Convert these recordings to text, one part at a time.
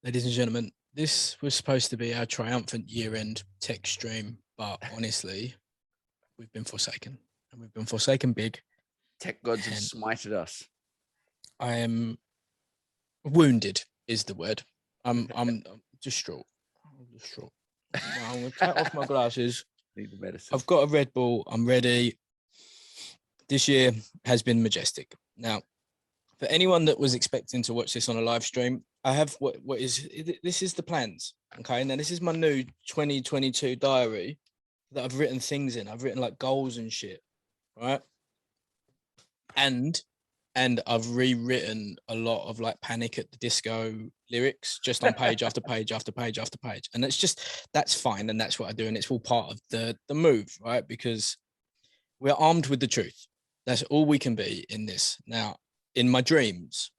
Ladies and gentlemen, this was supposed to be our triumphant year-end tech stream, but honestly, we've been forsaken, and we've been forsaken big. Tech gods have And smited us. I am wounded, is the word. I'm distraught. I'm distraught. Now I'm gonna take off my glasses. Need the medicine. I've got a Red Bull. I'm ready. This year has been majestic. Now, for anyone that was expecting to watch this on a live stream, I have this is the plans. Okay. Now this is my new 2022 diary that I've written things in. I've written like goals and shit. Right. And I've rewritten a lot of like Panic at the Disco lyrics just on page after page after page after page. And that's fine. And that's what I do. And it's all part of the move, right? Because we're armed with the truth. That's all we can be in this. Now, in my dreams,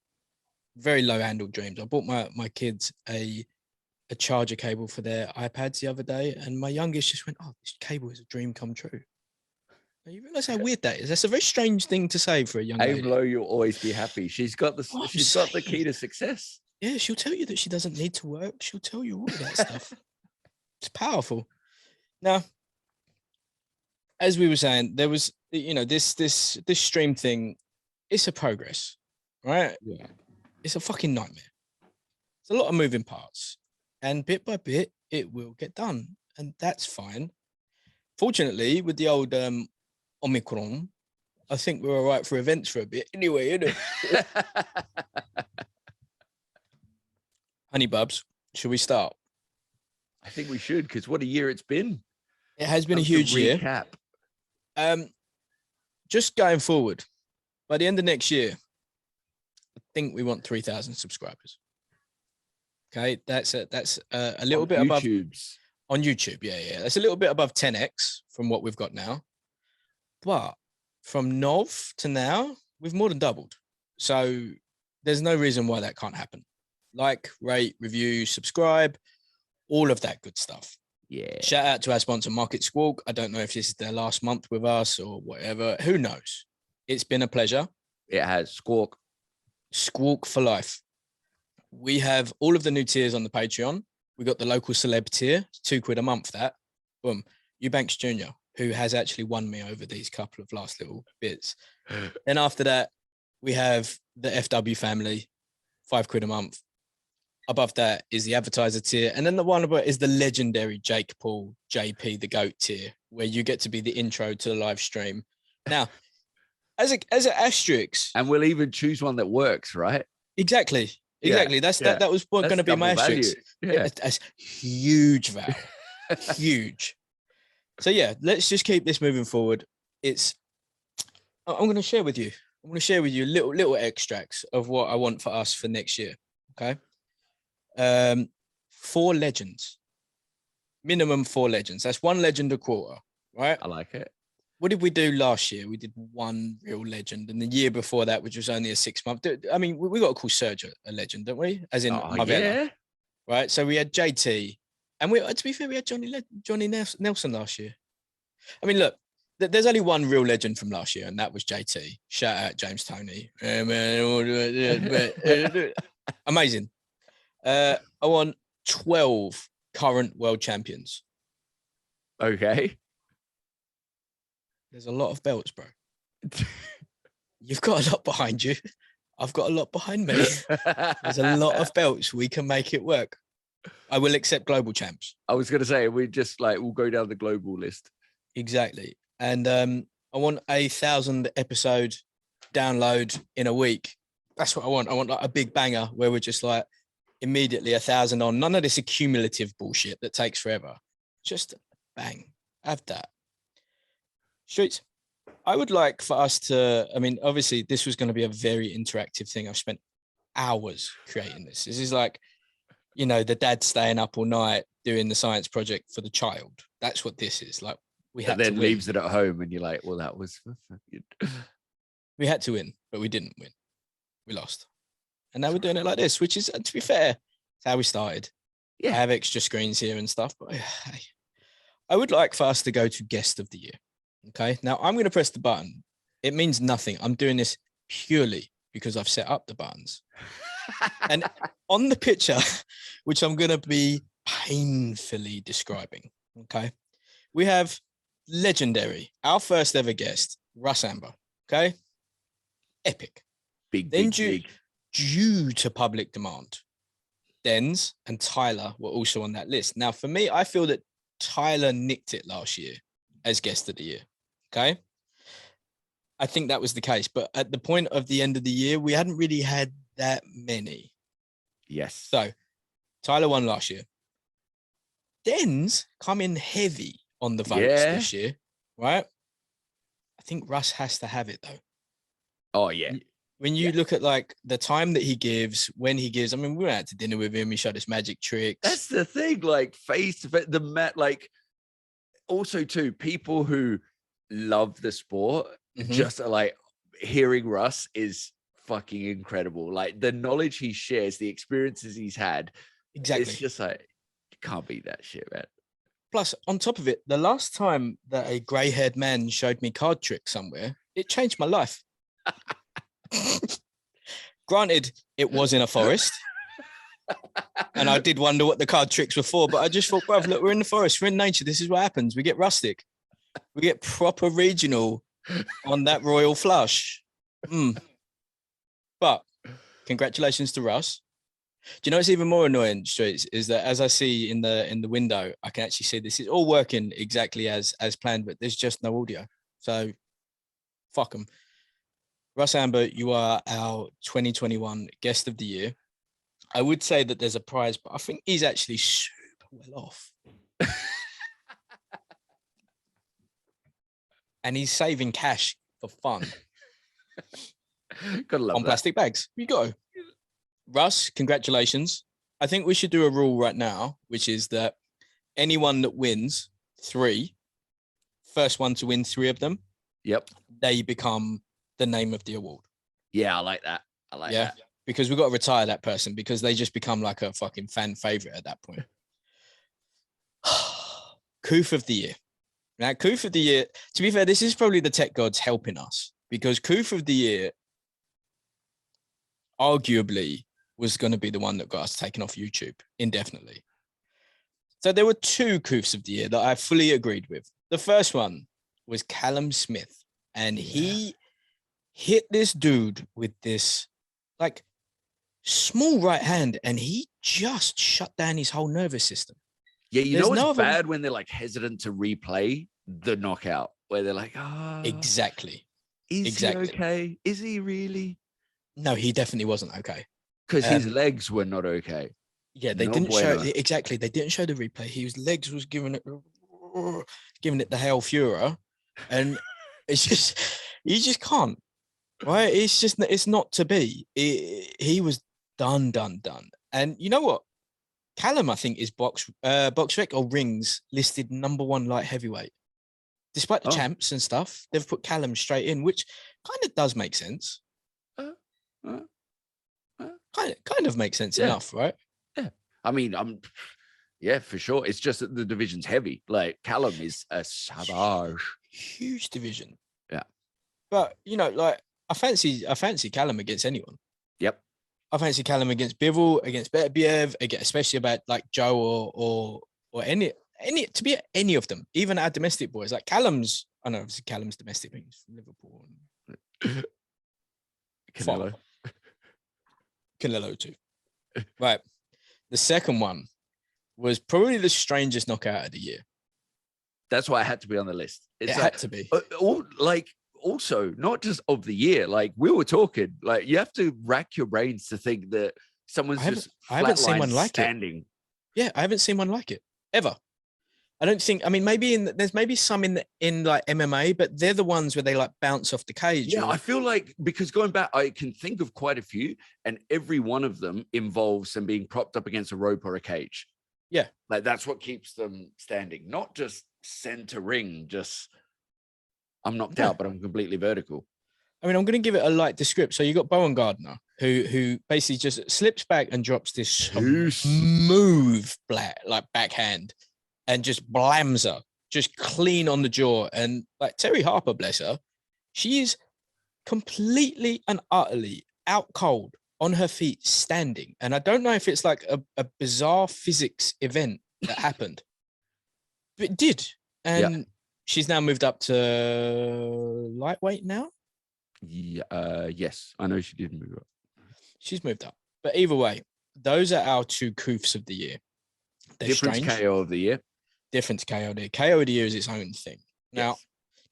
very low handled dreams, I bought my kids a charger cable for their iPads the other day, and my youngest just went, "Oh, this cable is a dream come true." Now, you realize how weird that is? That's a very strange thing to say for a young lady. Low, you'll always be happy. She's got the got the key to success. Yeah, she'll tell you that she doesn't need to work. She'll tell you all of that stuff. It's powerful. Now, as we were saying, there was, this stream thing. It's a progress, right? Yeah. It's a fucking nightmare. It's a lot of moving parts, and bit by bit, it will get done, and that's fine. Fortunately, with the old Omicron, I think we're all right for events for a bit. Anyway, isn't it? Honey Bubs, should we start? I think we should, because what a year it's been. It has been a huge year. Recap. Just going forward, by the end of next year, I think we want 3,000 subscribers. Okay, that's a little bit above on YouTube. Yeah, that's a little bit above 10x from what we've got now. But from Nov to now, we've more than doubled. So there's no reason why that can't happen. Like, rate, review, subscribe, all of that good stuff. Yeah. Shout out to our sponsor, Market Squawk. I don't know if this is their last month with us or whatever. Who knows? It's been a pleasure. It has. Squawk. Squawk for life. We have all of the new tiers on the Patreon. We got the local celeb tier, £2 a month. That, boom. Eubanks Jr., who has actually won me over these couple of last little bits. Then after that, we have the FW family, £5 a month. Above that is the advertiser tier. And then the one above is the legendary Jake Paul, JP, the GOAT tier, where you get to be the intro to the live stream. Now, as an asterisk. And we'll even choose one that works, right? Exactly. Yeah. That was going to be my asterisk. Yeah. That's huge value. Huge. So yeah, let's just keep this moving forward. I'm going to share with you. Little extracts of what I want for us for next year. Okay. 4 legends, minimum 4 legends. That's 1 legend a quarter, right? I like it. What did we do last year? We did 1 real legend, and the year before that, which was only a 6-month. I mean, we got to call Serge a legend, don't we? As in Marvella, yeah. Right? So we had JT, and to be fair, we had Johnny Nelson last year. I mean, look, there's only 1 real legend from last year, and that was JT. Shout out James Toney. Amazing. I want 12 current world champions. Okay. There's a lot of belts, bro. You've got a lot behind you. I've got a lot behind me. There's a lot of belts. We can make it work. I will accept global champs. I was going to say, we'll go down the global list. Exactly. And I want 1,000 episode download in a week. That's what I want. I want like a big banger where we're just like immediately 1,000 on. None of this accumulative bullshit that takes forever. Just bang. Have that. Streets, I would like for us to, I mean, obviously this was going to be a very interactive thing. I've spent hours creating this. This is like, the dad staying up all night doing the science project for the child. That's what this is. Like, we had to win. Leaves it at home and you're like, well, that was we had to win, but we didn't win. We lost. And now we're doing it like this, which is, to be fair, it's how we started. Yeah. I have extra screens here and stuff, but I would like for us to go to guest of the year. Okay. Now I'm going to press the button. It means nothing. I'm doing this purely because I've set up the buttons. And on the picture, which I'm going to be painfully describing, okay, we have legendary, our first ever guest, Russ Amber, okay? Epic. Big, Then big. due to public demand, Denz and Tyler were also on that list. Now, for me, I feel that Tyler nicked it last year as guest of the year, okay? I think that was the case. But at the point of the end of the year, we hadn't really had that many. Yes. So Tyler won last year. Denz come in heavy on the votes this year, right? I think Russ has to have it though. Oh yeah. When you look at like the time that he gives, when he gives, I mean, we went out to dinner with him. He showed us magic tricks. That's the thing, like face to face, like also too, people who love the sport just are like hearing Russ is fucking incredible. Like the knowledge he shares, the experiences he's had. Exactly. It's just like, you can't beat that shit, man. Plus, on top of it, the last time that a grey-haired man showed me card tricks somewhere, it changed my life. Granted, it was in a forest. And I did wonder what the card tricks were for, but I just thought, bruv, look, we're in the forest, we're in nature. This is what happens. We get rustic. We get proper regional on that royal flush. But congratulations to Russ. Do you know what's even more annoying, Streets, is that as I see in the window, I can actually see this is all working exactly as planned, but there's just no audio. So fuck them. Russ Amber, you are our 2021 guest of the year. I would say that there's a prize, but I think he's actually super well off. And he's saving cash for fun. Gotta love on that. Plastic bags. You go. Russ, congratulations. I think we should do a rule right now, which is that anyone that wins first one to win 3 of them, they become the name of the award. Yeah, I like that. I like that. Because we've got to retire that person because they just become like a fucking fan favorite at that point. Coof of the year. Now, Coof of the year, to be fair, this is probably the tech gods helping us because Coof of the year arguably was going to be the one that got us taken off YouTube indefinitely. So there were 2 Coofs of the year that I fully agreed with. The first one was Callum Smith, and he hit this dude with this like small right hand, and he just shut down his whole nervous system. Yeah, you know what's bad when they're like hesitant to replay the knockout, where they're like, exactly. Is he okay? Is he really? No, he definitely wasn't okay. Because his legs were not okay. Yeah, they didn't show exactly. They didn't show the replay. His legs was giving it the Hail Fuhrer, and it's just you just can't. Right? It's not to be. He was done. And you know what? Callum, I think, is box rec or rings listed #1 light heavyweight. Despite the champs and stuff, they've put Callum straight in, which kind of does make sense. Kind of makes sense enough, right? Yeah. I mean, for sure. It's just that the division's heavy. Like Callum is a savage. Huge division. Yeah. But you know, like I fancy Callum against anyone. Yep. I fancy Callum against Bivol, against Beterbiev, especially about like Joe or any to be any of them, even our domestic boys. Like Callum's, I know obviously Callum's domestic, but he's from Liverpool. Canelo too. Right. The second one was probably the strangest knockout of the year. That's why it had to be on the list. It had to be. Also, not just of the year. Like we were talking, like you have to rack your brains to think that someone's I haven't seen one like standing. It. Yeah, I haven't seen one like it ever. I don't think. I mean, there's maybe some in like MMA, but they're the ones where they like bounce off the cage. Yeah, I feel like because going back, I can think of quite a few, and every one of them involves them being propped up against a rope or a cage. Yeah, like that's what keeps them standing, not just center ring. Just I'm knocked out, but I'm completely vertical. I mean, I'm going to give it a light description. So you got Bowen Gardner, who basically just slips back and drops this smooth backhand. And just blams her, just clean on the jaw. And like Terry Harper, bless her, she is completely and utterly out cold on her feet standing. And I don't know if it's like a bizarre physics event that happened, but it did. And she's now moved up to lightweight now. Yeah, yes, I know she did move up. She's moved up. But either way, those are our 2 Coofs of the year. They're Different strange. KO of the year. Different KO of the year. KO of the year is its own thing. Now,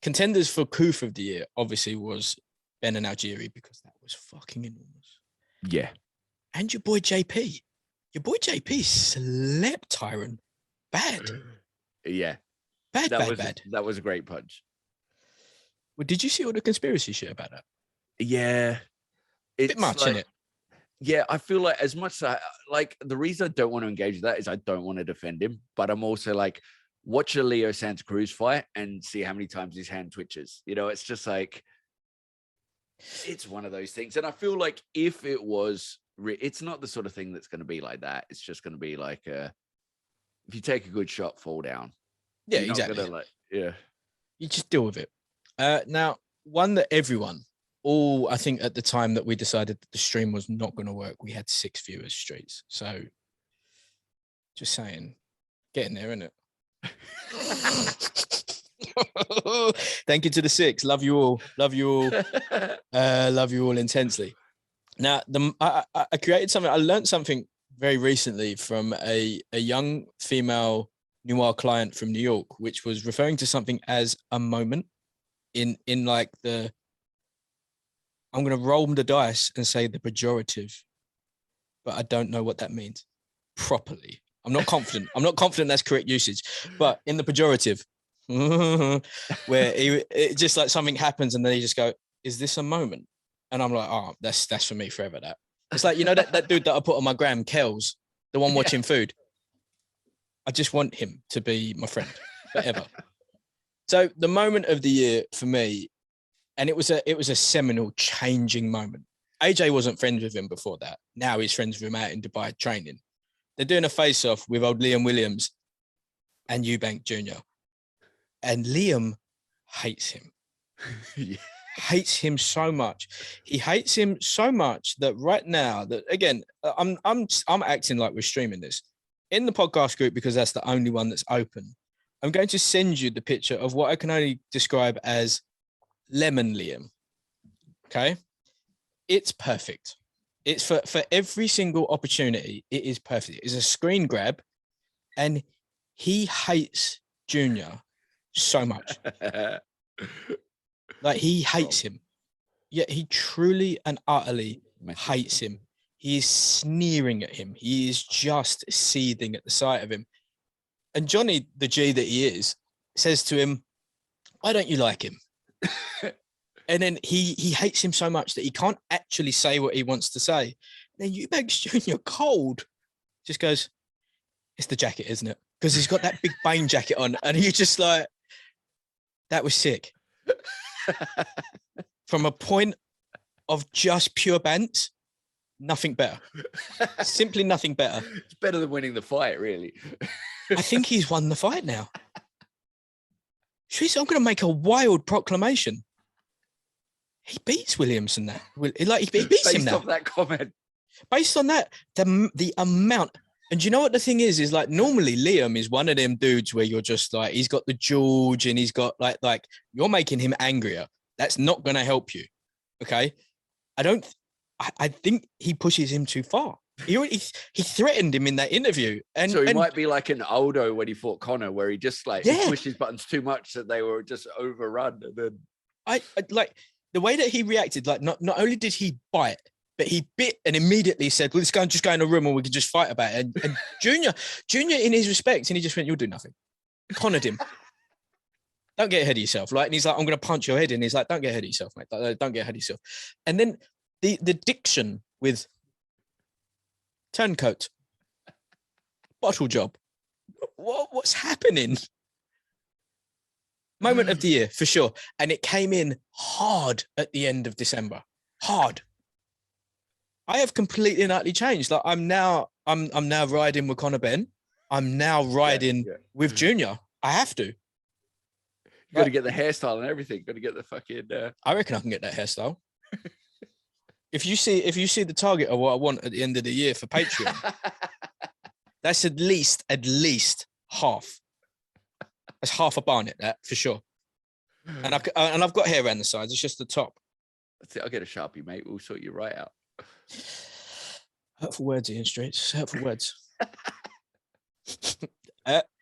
contenders for Coof of the year obviously was Ben and Algieri, because that was fucking enormous. Yeah. And your boy JP. Your boy JP slept Tyron. Bad. Yeah. Bad. That was a great punch. Well, did you see all the conspiracy shit about that? Yeah. It's bit much, isn't it? Yeah, I feel like as much as the reason I don't want to engage with that is I don't want to defend him, but I'm also like, watch a Leo Santa Cruz fight and see how many times his hand twitches. You know, it's just like, it's one of those things. And I feel like if it was, it's not the sort of thing that's going to be like that. It's just going to be like, if you take a good shot, fall down. Yeah, You're exactly. Yeah. You just deal with it. Now, one that everyone, I think at the time that we decided that the stream was not going to work, we had 6 viewers streets. So just saying, getting there, isn't it? Thank you to the 6. Love you all. Love you all. Love you all intensely. Now, I created something. I learned something very recently from a young female noir client from New York, which was referring to something as a moment in like the, I'm going to roll the dice and say the pejorative, but I don't know what that means properly. I'm not confident. I'm not confident that's correct usage, but in the pejorative, where it just like something happens and then you just go, is this a moment? And I'm like, oh, that's for me forever. That it's like, you know, that dude that I put on my gram, Kells, the one watching food. I just want him to be my friend forever. So the moment of the year for me, and it was a seminal changing moment. AJ wasn't friends with him before that. Now he's friends with him out in Dubai training. They're doing a face-off with old Liam Williams and Eubank Jr. And Liam hates him. Hates him so much. He hates him so much that right now, that again, I'm acting like we're streaming this in the podcast group because that's the only one that's open. I'm going to send you the picture of what I can only describe as Lemon Liam. Okay. It's perfect. It's for every single opportunity. It is perfect. It's a screen grab, and he hates Junior so much. Like he hates him. Yet he truly and utterly hates him. He is sneering at him. He is just seething at the sight of him. And Johnny, the G that he is, says to him, why don't you like him? And then he hates him so much that he can't actually say what he wants to say. And then Eubanks Jr. cold just goes, it's the jacket, isn't it? Because he's got that big Bane jacket on. And you're just like, that was sick. From a point of just pure bants, nothing better. Simply nothing better. It's better than winning the fight, really. I think he's won the fight now. I'm going to make a wild proclamation. He beats Williamson now. Like he beats him now. Based off that comment. Based on that, the amount. And do you know what the thing is like normally Liam is one of them dudes where you're just like, he's got the George and he's got like you're making him angrier. That's not going to help you. Okay. I think he pushes him too far. He threatened him in that interview. And so he might be like an Aldo when he fought Connor, where he just he pushed his buttons too much that they were just overrun. And then I like the way that he reacted, like not only did he bite, but he bit and immediately said, well, let's just go in a room and we can just fight about it. And Junior in his respect, and he just went, you'll do nothing. Connored him. Don't get ahead of yourself. Right. And he's like, I'm going to punch your head in. And he's like, don't get ahead of yourself, mate. Don't get ahead of yourself. And then the diction with turncoat, bottle job. What's happening? Moment of the year for sure. And it came in hard at the end of December. Hard. I have completely and utterly changed. Like I'm now riding with Conor Ben. I'm now riding with Junior. I have to. You got to get the hairstyle and everything. Got to get the fucking. I reckon I can get that hairstyle. If you see the target of what I want at the end of the year for Patreon, that's at least half. That's half a Barnet, that for sure. And I've got hair around the sides. It's just the top. That's it. I'll get a Sharpie, mate. We'll sort you right out. Hurtful words, Ian Streets. Hurtful words. Let's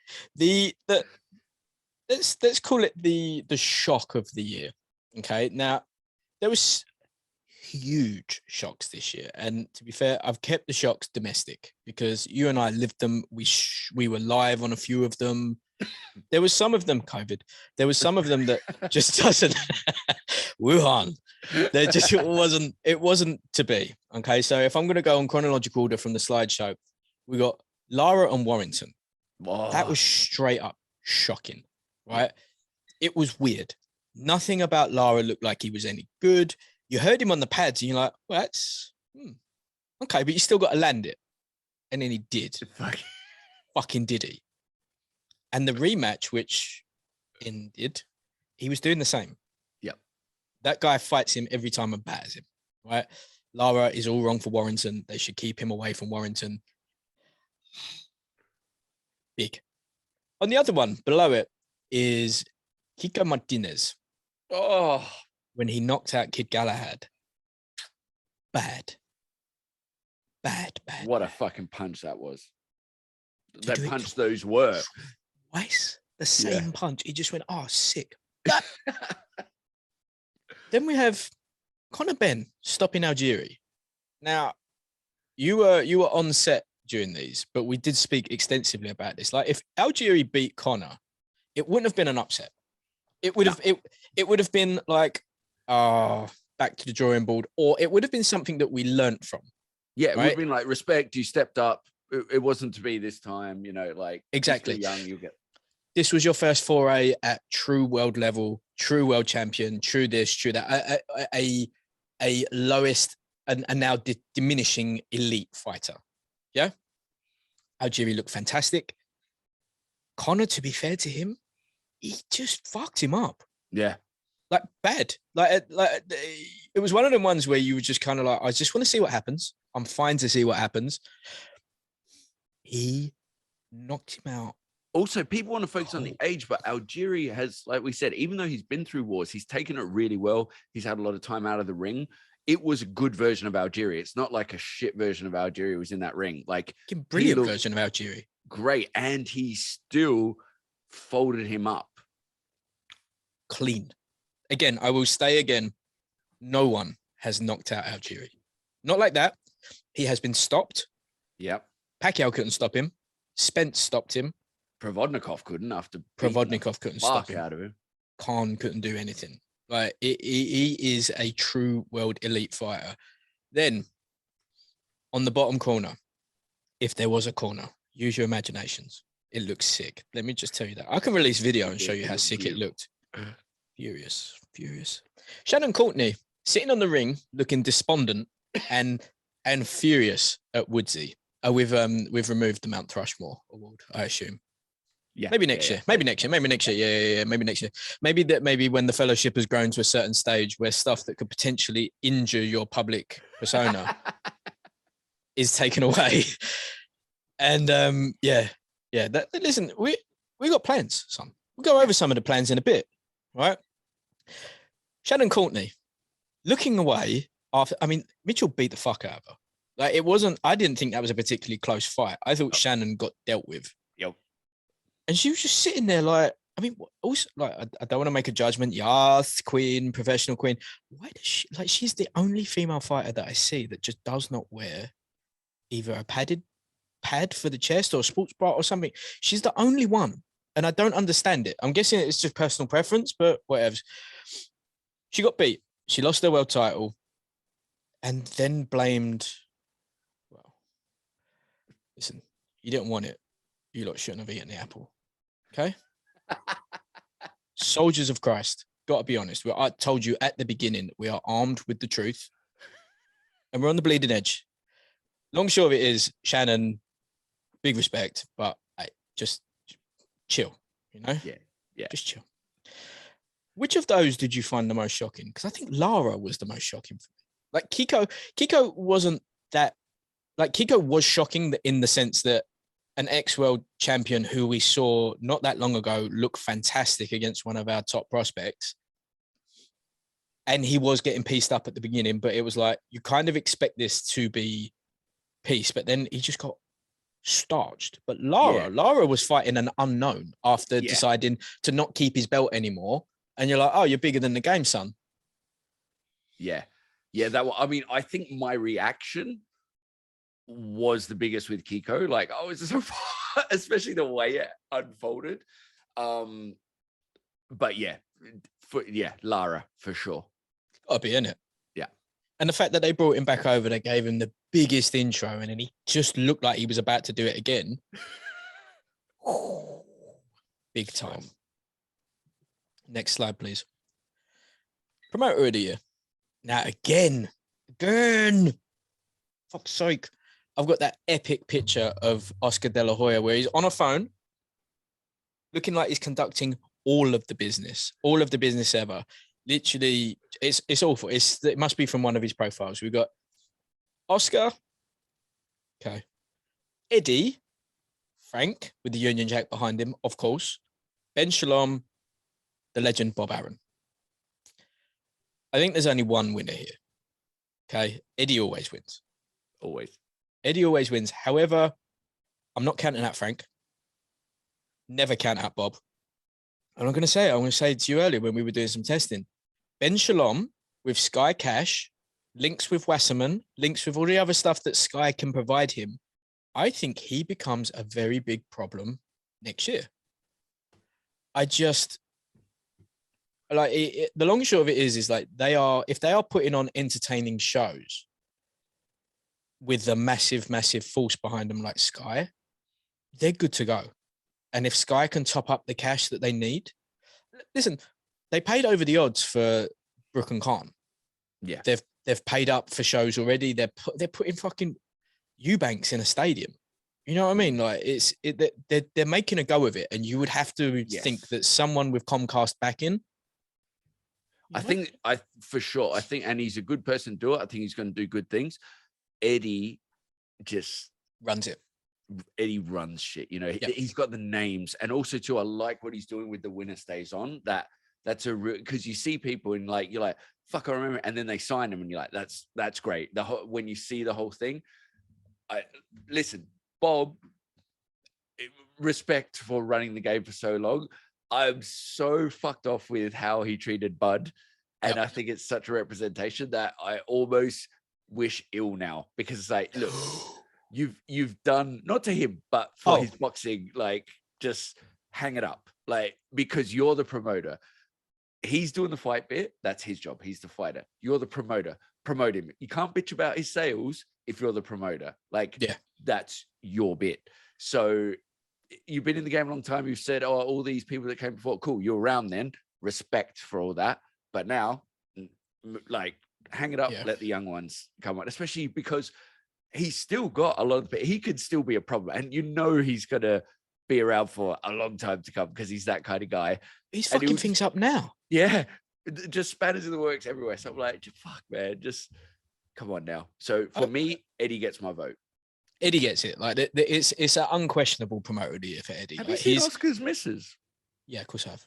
call it the shock of the year. Okay. Now, there was huge shocks this year, and to be fair, I've kept the shocks domestic because you and I lived them. We were live on a few of them. There was some of them COVID. There was some of them that just doesn't Wuhan. There just it wasn't to be. Okay. So if I'm going to go on chronological order from the slideshow, we got Lara and Warrington. Oh. That was straight up shocking, right? It was weird. Nothing about Lara looked like he was any good. You heard him on the pads and you're like, well, that's okay, but you still got to land it. And then he did. Fucking did he. And the rematch, which ended, he was doing the same. Yep. That guy fights him every time and batters him, right? Lara is all wrong for Warrington. They should keep him away from Warrington. Big. On the other one, below it, is Kiko Martinez. Oh. When he knocked out Kid Galahad. Bad. What a fucking punch that was. That punch those were. Twice the same punch. He just went, oh, sick. Then we have Conor Ben stopping Algieri. Now, you were on set during these, but we did speak extensively about this. Like, if Algieri beat Conor, it wouldn't have been an upset. It would have it would have been like, back to the drawing board, or it would have been something that we learnt from. Yeah, it would have been like, respect, you stepped up. It wasn't to be this time, like exactly. Young, you get. This was your first foray at true world level, true world champion, true this, true that, a lowest and now diminishing elite fighter. Yeah, Algieri looked fantastic. Conor, to be fair to him, he just fucked him up. Yeah. Like bad. Like it was one of them ones where you were just kind of like, I just want to see what happens. I'm fine to see what happens. He knocked him out. Also, people want to focus on the age, but Algieri has, like we said, even though he's been through wars, he's taken it really well. He's had a lot of time out of the ring. It was a good version of Algieri. It's not like a shit version of Algieri who was in that ring. Like, brilliant version of Algieri. Great. And he still folded him up. Clean. Again, I will say again, no one has knocked out Algieri. Not like that. He has been stopped. Yep. Pacquiao couldn't stop him. Spence stopped him. Provodnikov couldn't after Provodnikov couldn't stop him. Out of him. Khan couldn't do anything. Like he is a true world elite fighter. Then on the bottom corner, if there was a corner, use your imaginations. It looks sick. Let me just tell you that. I can release video and show you how sick it looked. Furious. Shannon Courtney sitting on the ring, looking despondent and furious at Woodsy. We've removed the Mount Rushmore award, I assume. Yeah. Maybe next year. Maybe next year. Maybe next year. Yeah. Maybe next year. Maybe when the fellowship has grown to a certain stage where stuff that could potentially injure your public persona is taken away. And listen, we got plans, son. We'll go over some of the plans in a bit, right? Shannon Courtney looking away after. I mean, Mitchell beat the fuck out of her. Like, it wasn't. I didn't think that was a particularly close fight. I thought Shannon got dealt with. Yep. And she was just sitting there like, I mean, also, like, I don't want to make a judgment. Yes, queen, professional queen. Why does she, like, she's the only female fighter that I see that just does not wear either a padded pad for the chest or a sports bra or something. She's the only one. And I don't understand it. I'm guessing it's just personal preference, but whatever. She got beat. She lost her world title and then blamed, well, listen, you didn't want it. You lot shouldn't have eaten the apple. Okay? Soldiers of Christ, got to be honest. I told you at the beginning, we are armed with the truth and we're on the bleeding edge. Long short of it is, Shannon, big respect, but just chill, you know? Yeah. Just chill. Which of those did you find the most shocking? Because I think Lara was the most shocking for me. Like Kiko wasn't that. Like Kiko was shocking in the sense that an ex-world champion who we saw not that long ago look fantastic against one of our top prospects. And he was getting pieced up at the beginning, but it was like, you kind of expect this to be peace, but then he just got starched. But Lara was fighting an unknown after deciding to not keep his belt anymore. And you're like, oh, you're bigger than the game, son. Yeah. I mean, I think my reaction was the biggest with Kiko. Like, oh, it's so far, especially the way it unfolded. But Lara for sure. Gotta be in it. Yeah. And the fact that they brought him back over, they gave him the biggest intro, and then he just looked like he was about to do it again. Big time. Next slide, please. Promoter of the year. Now, again. Fuck's sake. I've got that epic picture of Oscar De La Hoya where he's on a phone, looking like he's conducting all of the business ever. Literally, it's awful. It must be from one of his profiles. We've got Oscar, okay, Eddie, Frank with the Union Jack behind him, of course, Ben Shalom, the legend Bob Arum. I think there's only one winner here. Okay, Eddie always wins. Eddie always wins. However, I'm not counting out Frank. Never count out Bob. And I'm going to say it to you earlier when we were doing some testing. Ben Shalom with Sky Cash, links with Wasserman, links with all the other stuff that Sky can provide him. I think he becomes a very big problem next year. The long and short of it is like if they are putting on entertaining shows with a massive, massive force behind them like Sky, they're good to go. And if Sky can top up the cash that they need, listen, they paid over the odds for Brook and Khan. Yeah, they've paid up for shows already. They're putting fucking Eubanks in a stadium. You know what I mean? Like they're making a go of it, and you would have to think that someone with Comcast backing. For sure. And he's a good person to do it. I think he's going to do good things. Eddie just runs it. Eddie runs shit, you know. He's got the names, and also too, I like what he's doing with the winner stays on. That's a real, because you see people and like you're like, fuck, I remember, and then they sign him, and you're like, that's great. When you see the whole thing, listen, Bob, respect for running the game for so long. I'm so fucked off with how he treated Bud, and I think it's such a representation that I almost wish ill now, because it's like, look. You've done, not to him, but for his boxing, like, just hang it up, like, because you're the promoter. He's doing the fight bit. That's his job. He's the fighter. You're the promoter. Promote him. You can't bitch about his sales if you're the promoter. Like, that's your bit. So you've been in the game a long time. You've said, oh, all these people that came before, cool, you're around then. Respect for all that. But now, like, hang it up. Let the young ones come on, especially because he's still got a lot of, he could still be a problem. And you know he's going to be around for a long time to come because he's that kind of guy. He's fucking things up now. Yeah. Just spanners in the works everywhere. So I'm like, fuck, man, just come on now. So for me, Eddie gets my vote. Eddie gets it. Like, it's an unquestionable promoter of the year for Eddie. Have you seen Oscar's misses? Yeah, of course I have.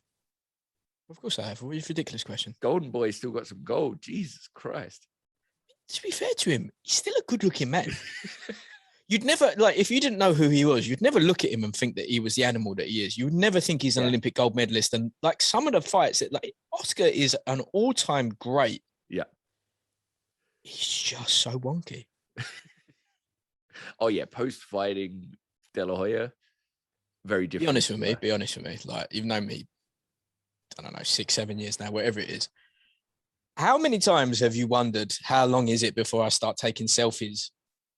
Of course I have. What a ridiculous question. Golden Boy still got some gold. Jesus Christ. To be fair to him, he's still a good-looking man. You'd never, like, if you didn't know who he was, you'd never look at him and think that he was the animal that he is. You would never think he's an Olympic gold medalist. And like some of the fights that, like, Oscar is an all-time great. Yeah. He's just so wonky. Oh yeah, post-fighting De La Hoya, very different. Be honest with me. Like, you've known me, I don't know, 6-7 years now, whatever it is. How many times have you wondered how long is it before I start taking selfies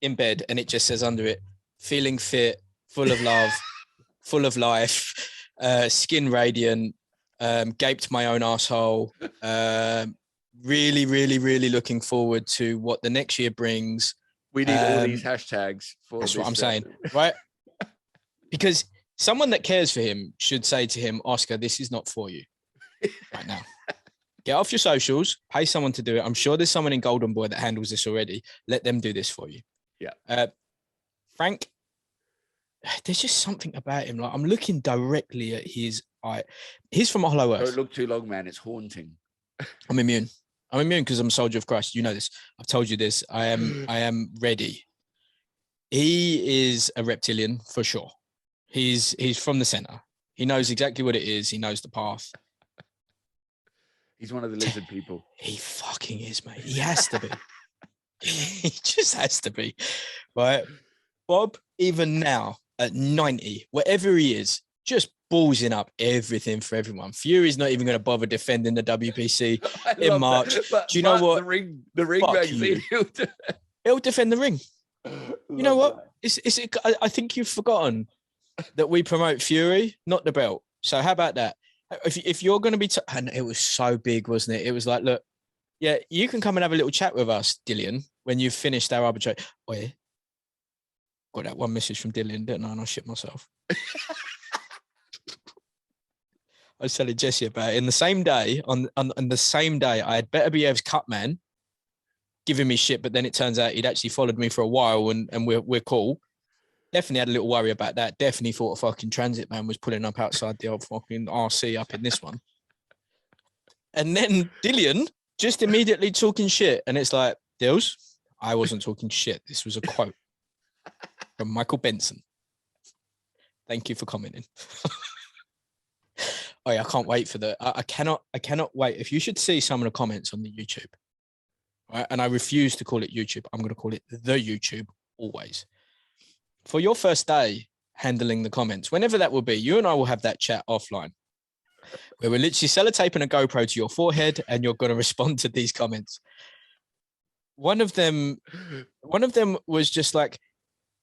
in bed and it just says under it, feeling fit, full of love, full of life, skin radiant, gaped my own asshole, really, really, really looking forward to what the next year brings. We need all these hashtags for that's what I'm saying, right? Because someone that cares for him should say to him, Oscar, this is not for you right now. Get off your socials, pay someone to do it. I'm sure there's someone in Golden Boy that handles this already. Let them do this for you. Yeah. Frank, there's just something about him. Like I'm looking directly at his eye. He's from Hollow Earth. Don't look too long, man. It's haunting. I'm immune. I'm immune because I'm a soldier of Christ. You know this. I've told you this. I am ready. He is a reptilian for sure. He's from the center. He knows exactly what it is. He knows the path. He's one of the lizard people. He fucking is, mate. He has to be. He just has to be. Right? Bob, even now at 90, whatever he is, just ballsing up everything for everyone. Fury's not even going to bother defending the WPC in March. But, do you know what? The ring magazine. He'll defend the ring. You know what? I think you've forgotten that we promote Fury, not the belt. So how about that? If you're going to be, and it was so big, wasn't it? It was like, look, yeah, you can come and have a little chat with us, Dillian, when you've finished our arbitration. Oh yeah, got that one message from Dillian, didn't I? And I shit myself. I was telling Jesse about it. In the same day, on the same day, I had Better Behave's cut man giving me shit, but then it turns out he'd actually followed me for a while, and we're cool. Definitely had a little worry about that. Definitely thought a fucking transit man was pulling up outside the old fucking RC up in this one. And then Dillian just immediately talking shit. And it's like, Dills, I wasn't talking shit. This was a quote from Michael Benson. Thank you for commenting. Oh yeah, I can't wait for I cannot wait. If you should see some of the comments on the YouTube, right? And I refuse to call it YouTube. I'm going to call it the YouTube always. For your first day handling the comments, whenever that will be, you and I will have that chat offline where we're literally sellotaping a GoPro to your forehead and you're going to respond to these comments. One of them was just like,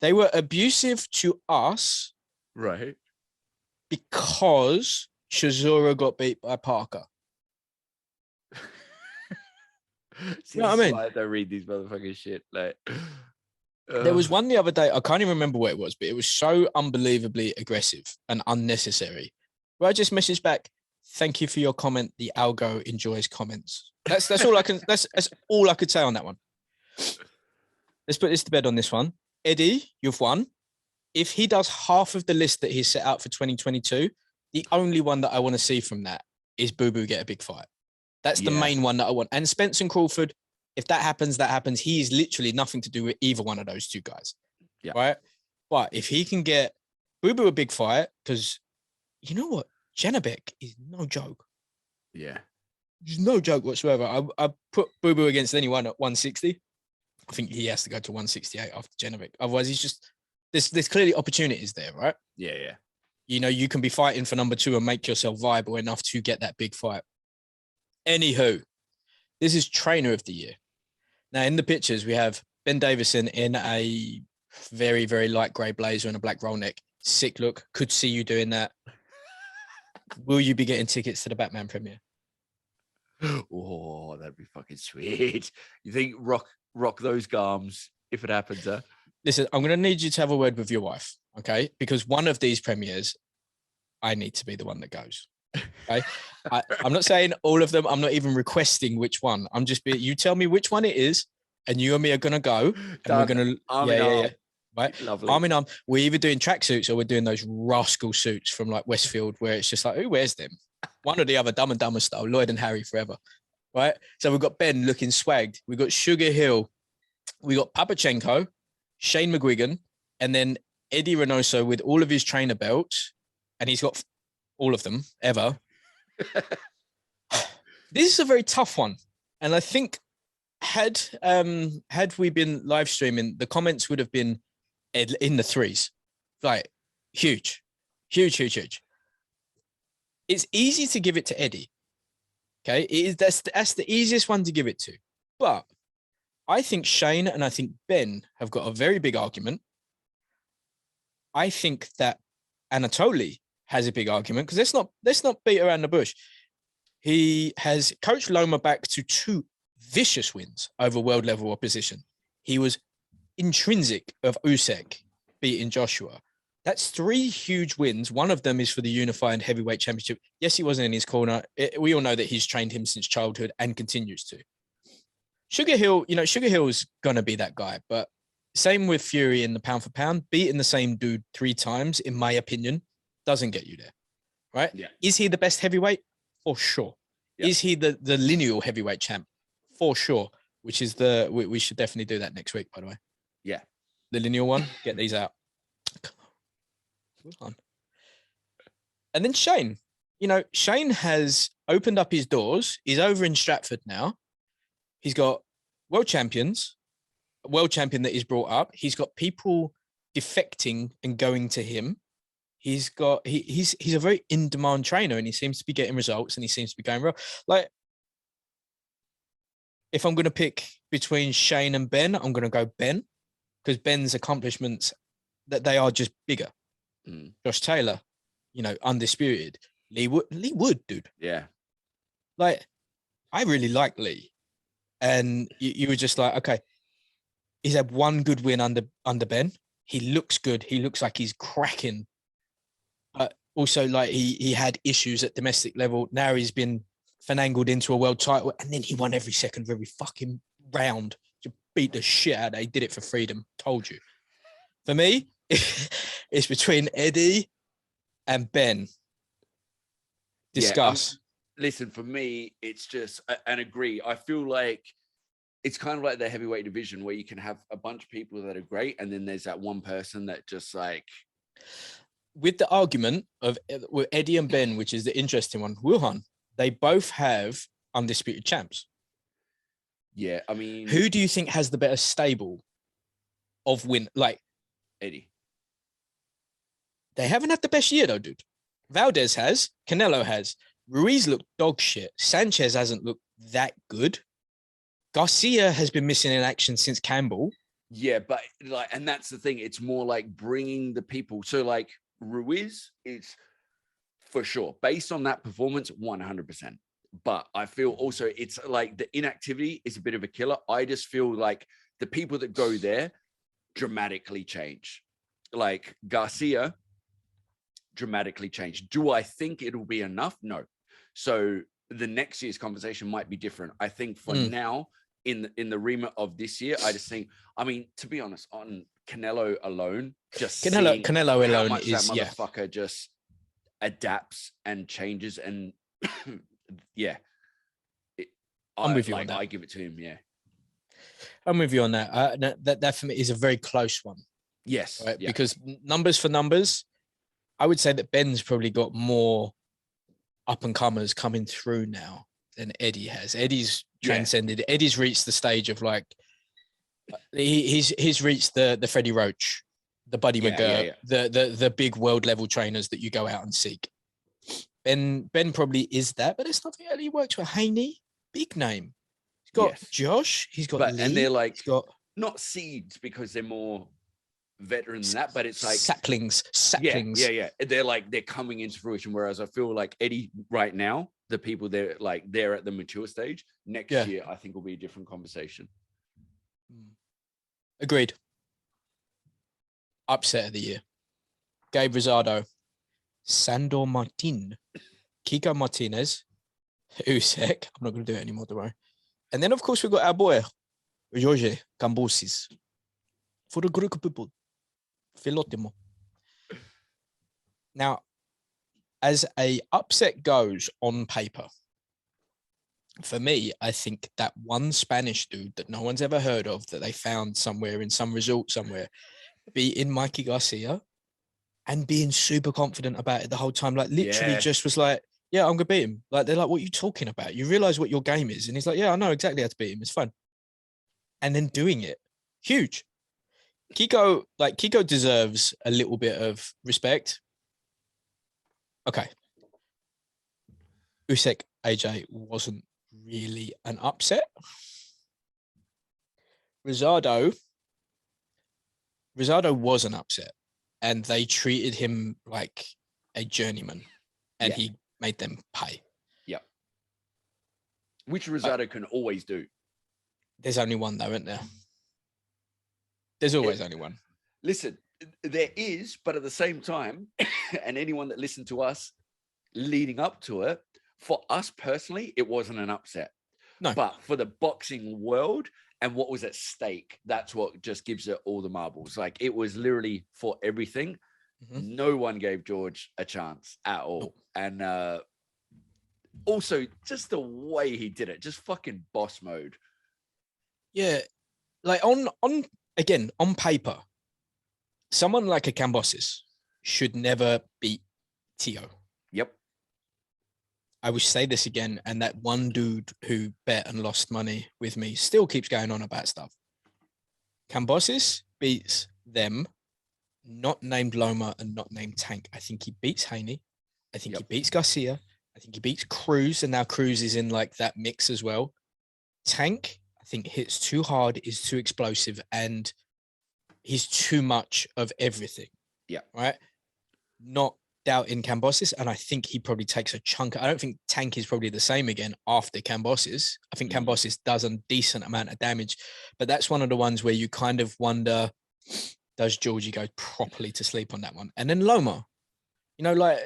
they were abusive to us. Right. Because Shazura got beat by Parker. You know what I mean? I don't read these motherfucking shit. Like, there was one the other day. I can't even remember what it was, but it was so unbelievably aggressive and unnecessary. Where I just messaged back, "Thank you for your comment. The algo enjoys comments." That's all I can. That's all I could say on that one. Let's put this to bed on this one. Eddie, you've won. If he does half of the list that he's set out for 2022, the only one that I want to see from that is Boo Boo get a big fight. That's the main one that I want. And Spence and Crawford, if that happens, that happens. He is literally nothing to do with either one of those two guys. Yeah. Right? But if he can get Boo Boo a big fight, because you know what? Janabek is no joke. Yeah. There's no joke whatsoever. I put Boo Boo against anyone at 160. I think he has to go to 168 after Janabek. Otherwise, he's just... There's clearly opportunities there, right? Yeah, yeah. You know, you can be fighting for number 2 and make yourself viable enough to get that big fight. Anywho, this is trainer of the year. Now, in the pictures, we have Ben Davison in a very, very light grey blazer and a black roll neck. Sick look. Could see you doing that. Will you be getting tickets to the Batman premiere? Oh, that'd be fucking sweet. You think rock those garms if it happens, huh? Listen, I'm going to need you to have a word with your wife, okay? Because one of these premieres, I need to be the one that goes. Okay? I'm not saying all of them. I'm not even requesting which one. I'm just you tell me which one it is, and you and me are going to go. And we're going to... Yeah. Right? Lovely. Arm in arm. We're either doing tracksuits or we're doing those rascal suits from like Westfield where it's just like, who wears them? One or the other, Dumb and Dumber style, Lloyd and Harry forever. Right? So we've got Ben looking swagged. We've got Sugar Hill. We got Papachenko, Shane McGuigan, and then Eddie Reynoso with all of his trainer belts. And he's got all of them ever. This is a very tough one. And I think had we been live streaming, the comments would have been in the threes. Like huge. It's easy to give it to Eddie. Okay. That's the easiest one to give it to. But I think Shane and I think Ben have got a very big argument. I think that Anatoly has a big argument because let's not beat around the bush. He has coached Loma back to 2 vicious wins over world level opposition. He was intrinsic of Usyk beating Joshua. That's 3 huge wins. One of them is for the unified heavyweight championship. Yes, he wasn't in his corner. We all know that he's trained him since childhood and continues to. Sugar Hill, Sugar Hill's going to be that guy. But same with Fury in the pound for pound. Beating the same dude 3 times, in my opinion, doesn't get you there. Right? Yeah. Is he the best heavyweight? For sure. Yeah. Is he the lineal heavyweight champ? For sure. Which is we should definitely do that next week, by the way. Yeah. The lineal one. Get these out. And then Shane. Shane has opened up his doors. He's over in Stratford now. He's got world champion that he's brought up. He's got people defecting and going to him. He's a very in-demand trainer, and he seems to be getting results, and he seems to be going well. Like, if I'm going to pick between Shane and Ben, I'm going to go Ben, because Ben's accomplishments, that they are just bigger. Josh Taylor, undisputed. Lee Wood, dude. Yeah. Like, I really like Lee. And you were just like, okay, he's had one good win under Ben. He looks good. He looks like he's cracking. But also, like, he had issues at domestic level. Now he's been finangled into a world title, and then he won every second of every fucking round. To beat the shit out of it. He did it for freedom. Told you. For me, it's between Eddie and Ben. Discuss. Yeah, listen, for me, it's just and agree. I feel like it's kind of like the heavyweight division where you can have a bunch of people that are great, and then there's that one person that just like. With the argument of with Eddie and Ben, which is the interesting one, Wuhan, they both have undisputed champs. Yeah, I mean, who do you think has the better stable of win? Like Eddie. They haven't had the best year though, dude. Valdez has, Canelo has. Ruiz looked dog shit. Sanchez hasn't looked that good. Garcia has been missing in action since Campbell. Yeah, but like, and that's the thing. It's more like bringing the people. So like Ruiz is for sure based on that performance, 100%. But I feel also it's like the inactivity is a bit of a killer. I just feel like the people that go there dramatically change. Like Garcia dramatically change. Do I think it'll be enough? No. So the next year's conversation might be different. I think for now, in the remit of this year, I just think, I mean, to be honest, on Canelo alone, just Canelo alone how much is that motherfucker just adapts and changes, and yeah, I'm with you on that. I give it to him. Yeah, I'm with you on that. That for me is a very close one. Yes, right? Yeah. Because numbers for numbers, I would say that Ben's probably got more up and comers coming through now than Eddie has. Eddie's transcended. Eddie's reached the stage of like he's reached the Freddie Roach, the Buddy McGirt, the big world level trainers that you go out and seek. Ben probably is that, but it's nothing. He works with Haney, big name. He's got Josh. He's got Lee, and they're like not seeds because they're more veteran than that, but it's like saplings. Yeah. They're coming into fruition. Whereas I feel like Eddie right now, the people they're at the mature stage. Next year, I think will be a different conversation. Agreed. Upset of the year: Gabe Rosado, Sandor Martin, Kiko Martinez, Usyk. I'm not going to do it anymore, don't worry. And then, of course, we've got our boy, Jorge Cambosis. For the Greek people, Philotimo. Now, as a upset goes on paper, for me, I think that one Spanish dude that no one's ever heard of that they found somewhere in some resort somewhere, beating Mikey Garcia and being super confident about it the whole time, like literally just was like, yeah, I'm going to beat him. Like, they're like, what are you talking about? You realize what your game is. And he's like, yeah, I know exactly how to beat him. It's fun. And then doing it. Huge. Kiko deserves a little bit of respect. Okay. Usyk AJ wasn't really an upset. Rosado was an upset, and they treated him like a journeyman, and he made them pay. Yeah. Which Rosado can always do. There's only one though, isn't there? There's always only one. Listen, there is, but at the same time, and anyone that listened to us leading up to it, for us personally, it wasn't an upset. No. But for the boxing world and what was at stake, that's what just gives it all the marbles. Like, it was literally for everything. Mm-hmm. No one gave George a chance at all. Nope. And also just the way he did it, just fucking boss mode. Yeah. Like on paper, someone like a Kambosos should never beat Tio. Yep. I will say this again, and that one dude who bet and lost money with me still keeps going on about stuff. Kambosos beats them, not named Loma and not named Tank. I think he beats Haney. I think he beats Garcia. I think he beats Cruz, and now Cruz is in like that mix as well. Tank, I think, hits too hard, is too explosive, and he's too much of everything. Yeah. Right? Not doubting Kambosos, and I think he probably takes a chunk. I don't think Tank is probably the same again after Kambosos. I think Kambosos does a decent amount of damage, but that's one of the ones where you kind of wonder, does Georgie go properly to sleep on that one? And then Loma, like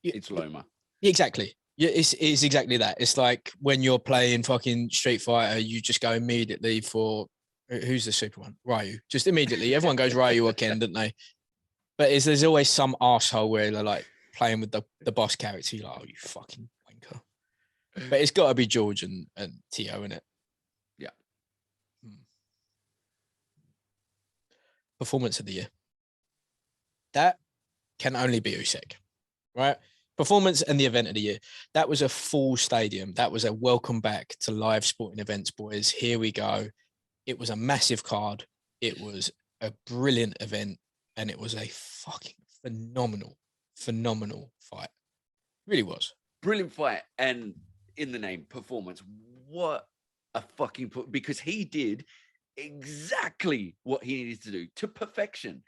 it's Loma. Exactly. Yeah, it's exactly that. It's like when you're playing fucking Street Fighter, you just go immediately for who's the super one? Ryu. Just immediately. Everyone goes Ryu or Ken, don't they? But there's always some arsehole where they're like playing with the boss character. You're like, oh, you fucking wanker. But it's got to be George and Tio, innit? Yeah. Performance of the year. That can only be Usyk, right? Performance and the event of the year. That was a full stadium. That was a welcome back to live sporting events, boys. Here we go. It was a massive card. It was a brilliant event. And it was a fucking phenomenal fight. It really was. Brilliant fight. And in the name, performance. What a fucking because he did exactly what he needed to do to perfection.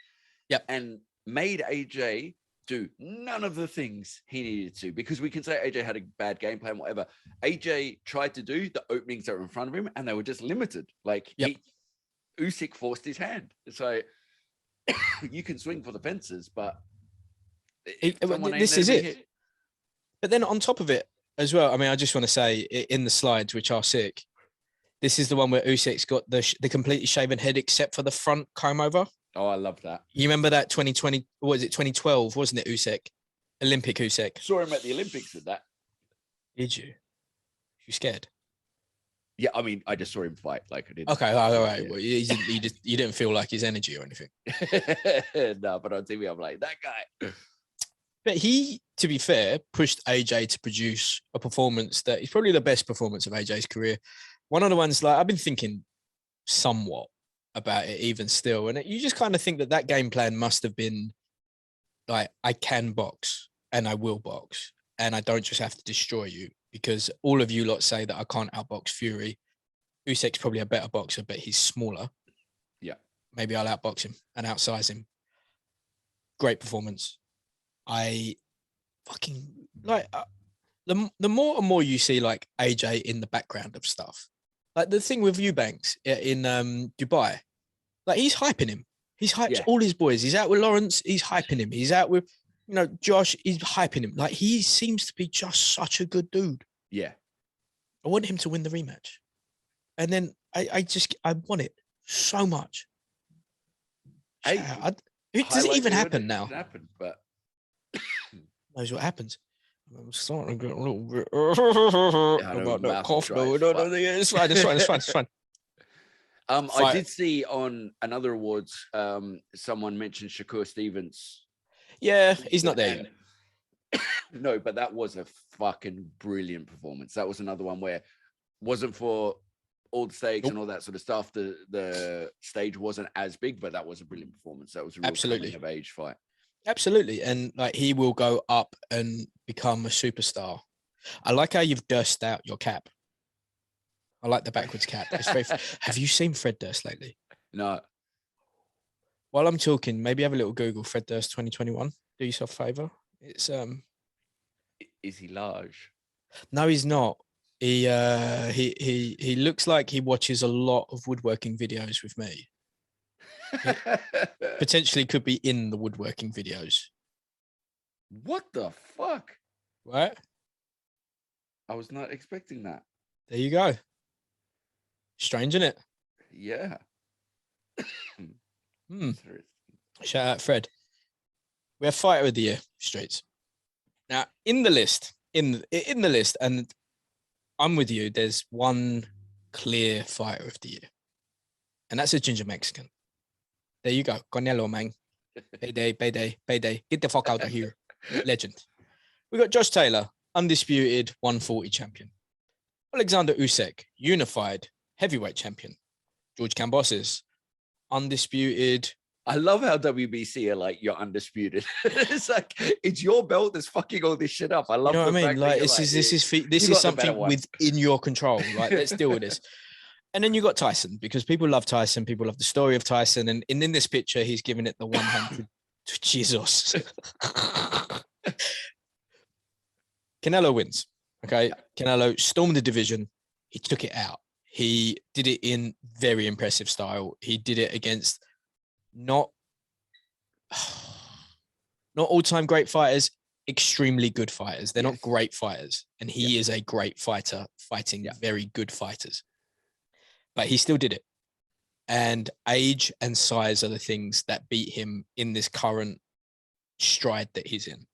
Yep. And made AJ do none of the things he needed to, because we can say AJ had a bad game plan, whatever. AJ tried to do the openings that were in front of him and they were just limited. Like, Usyk forced his hand. So you can swing for the fences, but this is it. Hit. But then on top of it as well, I mean, I just want to say in the slides, which are sick, this is the one where Usyk's got the completely shaven head except for the front comb over. Oh, I love that. You remember that 2020? What was it? 2012, wasn't it? Usyk, Olympic Usyk. Saw him at the Olympics with that. Did you? You scared? Yeah, I mean, I just saw him fight. Like, I didn't. Okay, all right. Yeah. Well, you didn't feel like his energy or anything. No, but on TV, I'm like, that guy. But he, to be fair, pushed AJ to produce a performance that is probably the best performance of AJ's career. One of the ones, like, I've been thinking somewhat about it even still. And you just kind of think that game plan must have been like, I can box and I will box and I don't just have to destroy you, because all of you lot say that I can't outbox Fury. Usyk's probably a better boxer, but he's smaller. Yeah. Maybe I'll outbox him and outsize him. Great performance. I fucking like the more and more you see like AJ in the background of stuff, like the thing with Eubanks in Dubai, like he's hyping him. He's hyped all his boys. He's out with Lawrence. He's hyping him. He's out with, Josh. He's hyping him. Like, he seems to be just such a good dude. Yeah. I want him to win the rematch. And then I want it so much. Does it even happen now? But knows what happens. I'm starting to get a little bit about that cough. No, it's fine. I did see on another awards, someone mentioned Shakur Stevens. Yeah, he's not there yet. No, but that was a fucking brilliant performance. That was another one where wasn't for all the stakes and all that sort of stuff. The stage wasn't as big, but that was a brilliant performance. That was a real coming of age fight. Absolutely. And like, he will go up and become a superstar. I like how you've Durst out your cap. I like the backwards cap. It's very. Have you seen Fred Durst lately? No. While I'm talking, maybe have a little Google Fred Durst 2021. Do yourself a favor. It's Is he large? No, he's not. He looks like he watches a lot of woodworking videos with me. Potentially could be in the woodworking videos. What the fuck? Right? I was not expecting that. There you go. Strange, isn't it? Yeah. Shout out Fred. We have fighter of the year, Streets. Now, in the list, and I'm with you, there's one clear fighter of the year. And that's a ginger Mexican. There you go. Canelo, man. Payday. Get the fuck out of here. Legend. We got Josh Taylor, undisputed 140 champion. Alexander Usyk, unified heavyweight champion. George Kambosos, undisputed. I love how WBC are like, you're undisputed. It's like, it's your belt that's fucking all this shit up. I love, you know what I mean? Like, this is something within your control. Right? Let's deal with this. And then you got Tyson, because people love Tyson. People love the story of Tyson. And in this picture, he's giving it the 100 to Jesus. Canelo wins. Okay. Canelo stormed the division. He took it out. He did it in very impressive style. He did it against not all-time great fighters, extremely good fighters. They're not great fighters. And he is a great fighter, fighting very good fighters. But he still did it. And age and size are the things that beat him in this current stride that he's in.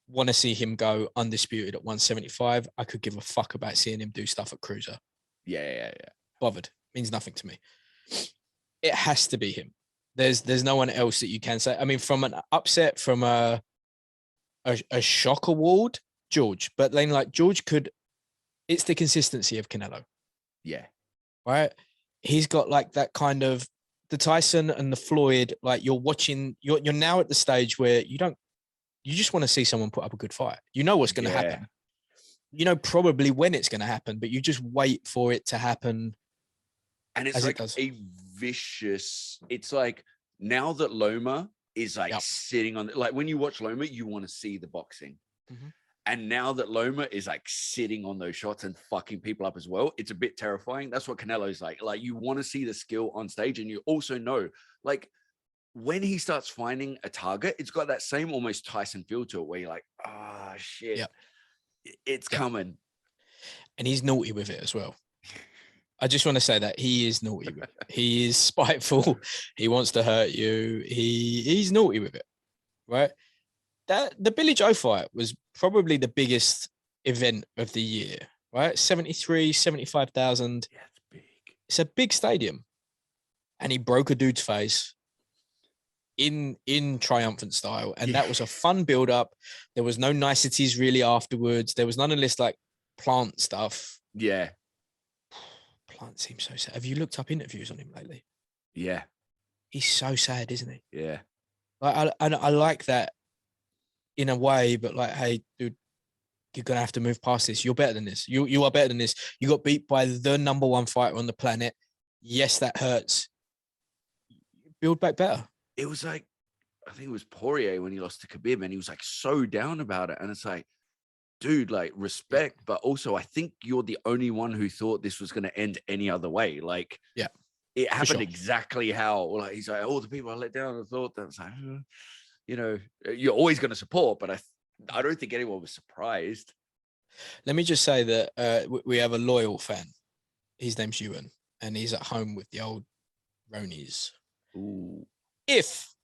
Want to see him go undisputed at 175. I could give a fuck about seeing him do stuff at cruiser. Yeah. Bothered. Means nothing to me. It has to be him. There's no one else that you can say. I mean, from an upset, from a shock award, George. But then, like, George could. It's the consistency of Canelo. Yeah. Right. He's got like that kind of the Tyson and the Floyd. Like, you're watching. You're now at the stage where you just want to see someone put up a good fight. You know what's going to happen. You know probably when it's going to happen, but you just wait for it to happen. And it's like a vicious. It's like now that Loma is like sitting on, like when you watch Loma, you want to see the boxing. Mm-hmm. And now that Loma is like sitting on those shots and fucking people up as well, it's a bit terrifying. That's what Canelo's like. Like, you want to see the skill on stage, and you also know, like, when he starts finding a target, it's got that same almost Tyson feel to it, where you're like, oh shit, it's coming. And he's naughty with it as well. I just want to say that he is naughty with it. He is spiteful. He wants to hurt you. He's naughty with it, right? The Billy Joe fight was probably the biggest event of the year, right? 75,000. Yeah, it's big. It's a big stadium. And he broke a dude's face in triumphant style. And that was a fun build-up. There was no niceties really afterwards. There was none of this like plant stuff. Yeah. Plant seems so sad. Have you looked up interviews on him lately? Yeah. He's so sad, isn't he? Yeah. Like, I like that in a way, but like, hey, dude, you're gonna have to move past this. You're better than this. You are better than this. You got beat by the number one fighter on the planet. Yes, that hurts. Build back better. It was like, I think it was Poirier when he lost to Khabib, and he was like so down about it. And it's like, dude, like, respect, but also I think you're the only one who thought this was going to end any other way. Like, it happened exactly how, like, he's like, all the people I let down, I thought that was like, you know, you're always going to support, but I don't think anyone was surprised. Let me just say that we have a loyal fan. His name's Ewan, and he's at home with the old Ronies. Ooh. If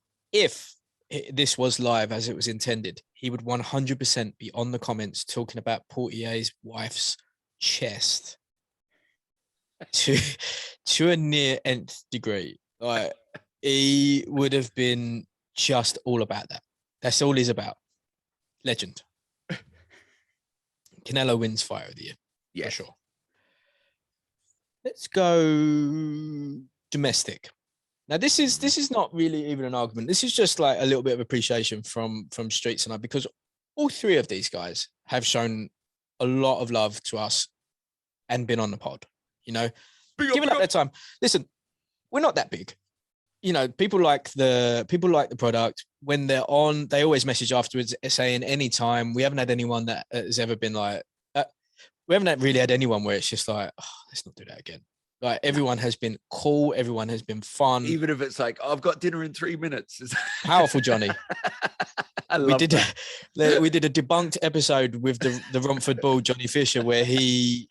this was live as it was intended, he would 100% be on the comments talking about Portier's wife's chest to a near nth degree. Like, he would have been just all about that. That's all he's about. Legend. Canelo wins fighter of the year. For sure. Let's go domestic. Now, this is not really even an argument. This is just like a little bit of appreciation from Streets and I, because all three of these guys have shown a lot of love to us and been on the pod, you know, giving up their time. Listen, we're not that big. You know, people like the product. When they're on, they always message afterwards saying anytime. We haven't had anyone that has ever been like, we haven't really had anyone where it's just like, oh, let's not do that again. Like everyone has been cool. Everyone has been fun. Even if it's like, oh, I've got dinner in 3 minutes. Powerful, Johnny. I love We did a debunked episode with the Romford Bull, Johnny Fisher, where he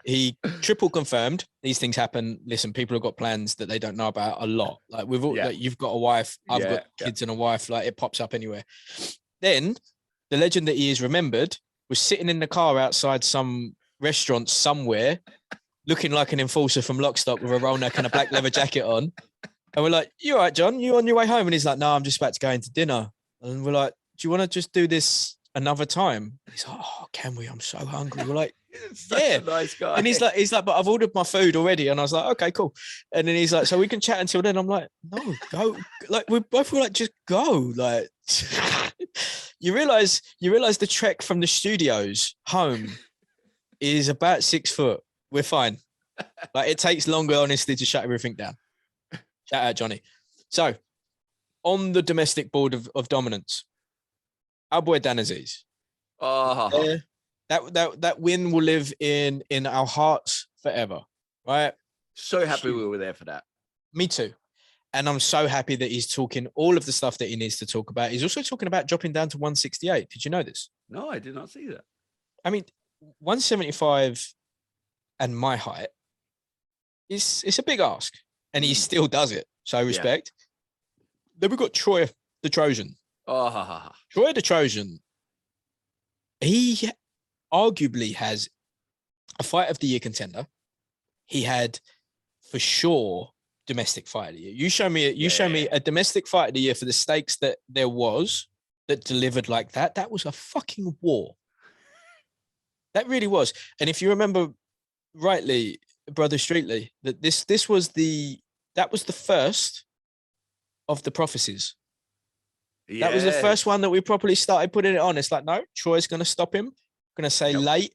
triple confirmed these things happen. Listen, people have got plans that they don't know about a lot. Like we've all, like you've got a wife, I've got kids and a wife. Like it pops up anywhere. Then the legend that he is remembered was sitting in the car outside some restaurant somewhere, looking like an enforcer from Lockstock with a roll neck and a black leather jacket on. And we're like, "You all right, John? You on your way home?" And he's like, "No, I'm just about to go into dinner." And we're like, "Do you want to just do this another time?" He's like, "Oh, can we? I'm so hungry." We're like, "Yeah." Nice guy. And he's like, "But I've ordered my food already." And I was like, "Okay, cool." And then he's like, "So we can chat until then." I'm like, "No, go." Like we both were like, "Just go." Like you realize the trek from the studios home is about 6 foot. We're fine. Like it takes longer, honestly, to shut everything down. Shout out, Johnny. So on the domestic board of dominance, our boy Dan Aziz. Oh, That win will live in our hearts forever, right? so happy we were there for that. Me too. And I'm so happy that he's talking all of the stuff that he needs to talk about. He's also talking about dropping down to 168. Did you know this? No, I did not see that. I mean, 175 and my height it's a big ask, and he still does it. So respect. Then we've got Troy the Trojan. Troy the Trojan. He arguably has a fight of the year contender. He had for sure domestic fight of the year. You show me a domestic fight of the year for the stakes that there was that delivered like that. That was a fucking war. That really was. And if you remember rightly, Brother Streetley, that that was the first of the prophecies. Yes. That was the first one that we properly started putting it on. It's like, no, Troy's going to stop him. Going to say late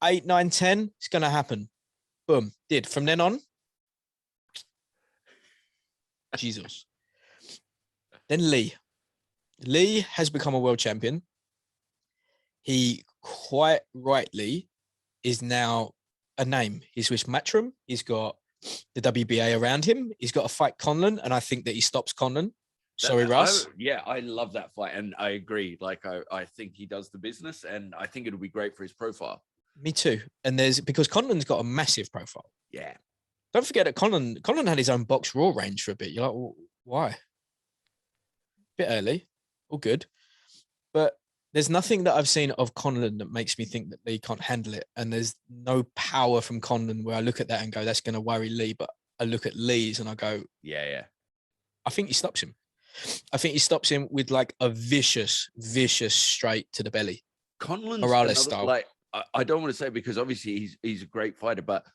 8, 9, 10. It's going to happen. Boom. Did. From then on, Jesus. Then Lee. Lee has become a world champion. He quite rightly is now a name. He's with Matchroom. He's got the WBA around him. He's got to fight Conlon, and I think that he stops Conlon. Sorry, Russ. I love that fight, and I agree. Like, I think he does the business, and I think it'll be great for his profile. Me too. And because Conlon's got a massive profile. Yeah. Don't forget that Conlon had his own box raw range for a bit. You're like, well, why? Bit early. All good. But there's nothing that I've seen of Conlon that makes me think that Lee can't handle it. And there's no power from Conlon where I look at that and go, that's going to worry Lee. But I look at Lee's and I go, yeah. I think he stops him. I think he stops him with like a vicious straight to the belly. Conlon's Morales style. Like, I don't want to say, because obviously he's a great fighter, but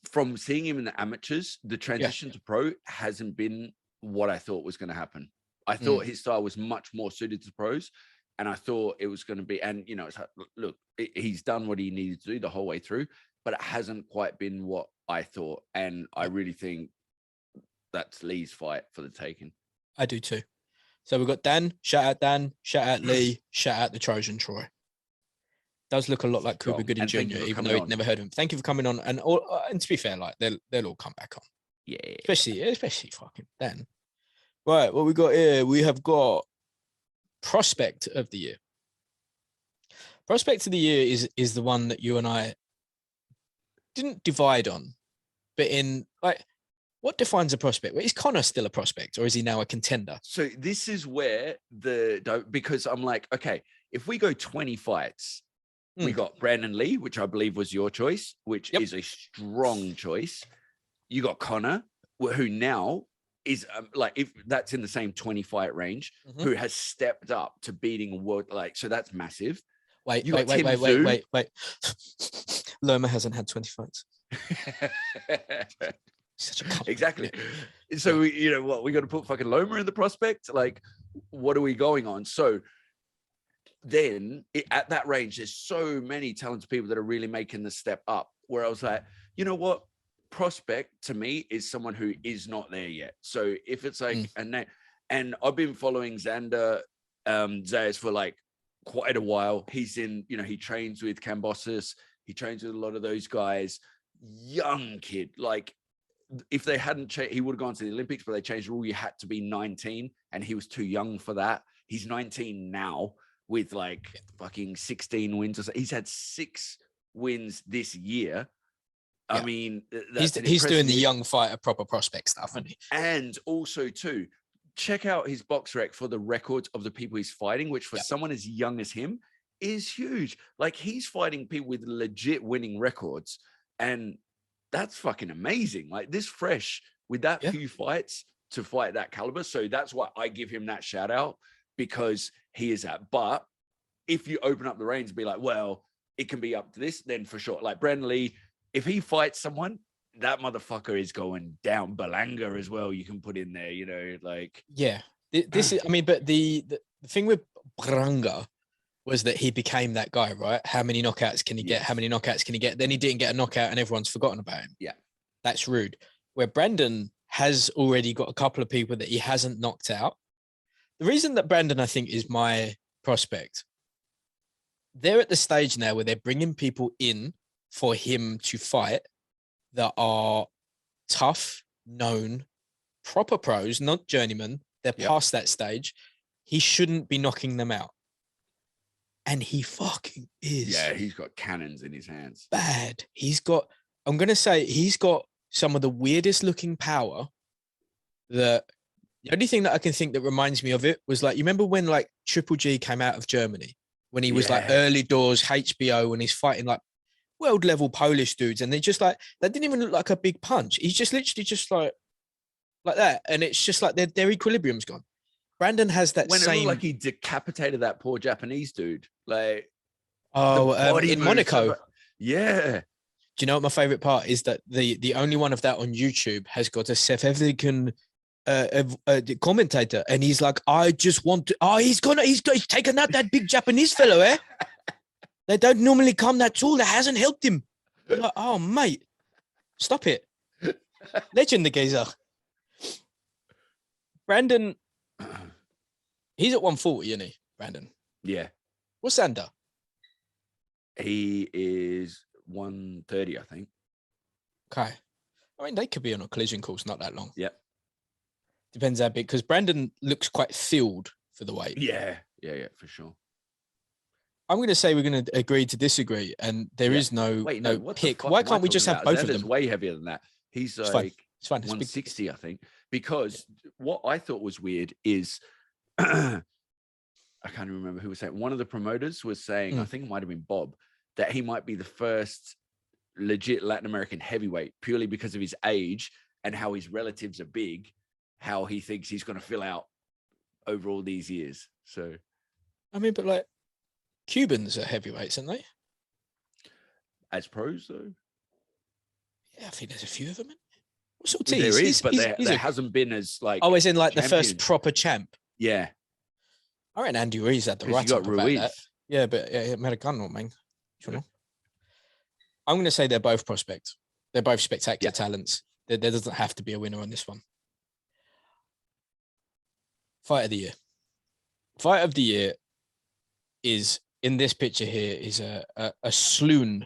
from seeing him in the amateurs, the transition to pro hasn't been what I thought was going to happen. I thought his style was much more suited to pros. And I thought it was going to be, and it's like, look, he's done what he needed to do the whole way through, but it hasn't quite been what I thought. And I really think that's Lee's fight for the taking. I do too. So we've got Dan, shout out Lee, shout out the Trojan Troy. Does look a lot like Cooper Gooding Jr., even though he'd never heard of him. Thank you for coming on. And to be fair, like they'll all come back on. Yeah. Especially fucking Dan. Right, what we got here? We have got Prospect of the Year. Prospect of the Year is the one that you and I didn't divide on, but in like, what defines a prospect? Is Connor still a prospect, or is he now a contender? So this is where because I'm like, okay, if we go 20 fights, we got Brandon Lee, which I believe was your choice, which is a strong choice. You got Connor, who now is like, if that's in the same 20 fight range, who has stepped up to beating a world, like, so that's massive. Wait. Loma hasn't had 20 fights. Such a exactly. So we got to put fucking Loma in the prospect. Like, what are we going on? So then at that range, there's so many talented people that are really making the step up, where I was like, you know what? Prospect to me is someone who is not there yet. So if it's like and I've been following Xander Zayas for like quite a while. He's in, he trains with Cambosis, he trains with a lot of those guys. Young kid, like if they hadn't changed, he would have gone to the Olympics, but they changed the rule. You had to be 19, and he was too young for that. He's 19 now with like fucking 16 wins. Or so. He's had 6 wins this year. I mean, he's doing the young fighter proper prospect stuff, isn't he? And also, too, check out his box rec for the records of the people he's fighting, which for someone as young as him is huge. Like, he's fighting people with legit winning records, and that's fucking amazing. Like, this fresh with that few fights to fight that caliber. So that's why I give him that shout out, because he is that. But if you open up the reins and be like, well, it can be up to this, then for sure. Like Brandon Lee, if he fights someone, that motherfucker is going down. Balanga as well, you can put in there, you know, like. Yeah. This is, I mean, but the thing with Balanga was that he became that guy, right? How many knockouts can he get? How many knockouts can he get? Then he didn't get a knockout and everyone's forgotten about him. Yeah. That's rude. Where Brandon has already got a couple of people that he hasn't knocked out. The reason that Brandon, I think, is my prospect, they're at the stage now where they're bringing people in for him to fight that are tough, known, proper pros, not journeymen. They're past that stage. He shouldn't be knocking them out. And he fucking is. Yeah, he's got cannons in his hands. Bad. He's got, I'm going to say, he's got some of the weirdest looking power. That the only thing that I can think that reminds me of it was like, you remember when like Triple G came out of Germany, when he was like early doors HBO, and he's fighting like world level Polish dudes, and they just like, that didn't even look like a big punch. He's just literally just like that. And it's just like their equilibrium's gone. Brandon has that when same. It looked like he decapitated that poor Japanese dude. Like, in Monaco. Yeah. Do you know what my favorite part is? That the only one of that on YouTube has got a South African commentator, and he's like, I just want to. Oh, he's taken out that big Japanese fellow, eh? They don't normally come that tall. That hasn't helped him. I'm like, oh, mate, stop it. Legend, the geezer. Brandon, he's at 140, isn't he, Brandon? Yeah. What's Sander? He is 130, I think. Okay. I mean, they could be on a collision course not that long. Yep. Depends how big, because Brandon looks quite filled for the weight. Yeah, for sure. I'm going to say we're going to agree to disagree, and there is no pick. Why can't we just have both of them? Way heavier than that. He's it's like fine. 160, I think. Because what I thought was weird is, I can't even remember who was saying. One of the promoters was saying, I think it might have been Bob, that he might be the first legit Latin American heavyweight, purely because of his age and how his relatives are big, how he thinks he's going to fill out over all these years. So, I mean, but like, Cubans are heavyweights, aren't they? As pros, though? Yeah, I think there's a few of them. What sort of there is, but there hasn't been as like. Oh, as in like champion. The first proper champ. Yeah. I reckon Andy Ruiz had the right to about that. Yeah, but Americano, man. You know? I'm going to say they're both prospects. They're both spectacular talents. There doesn't have to be a winner on this one. Fight of the year. Fight of the year is, in this picture here, is a swoon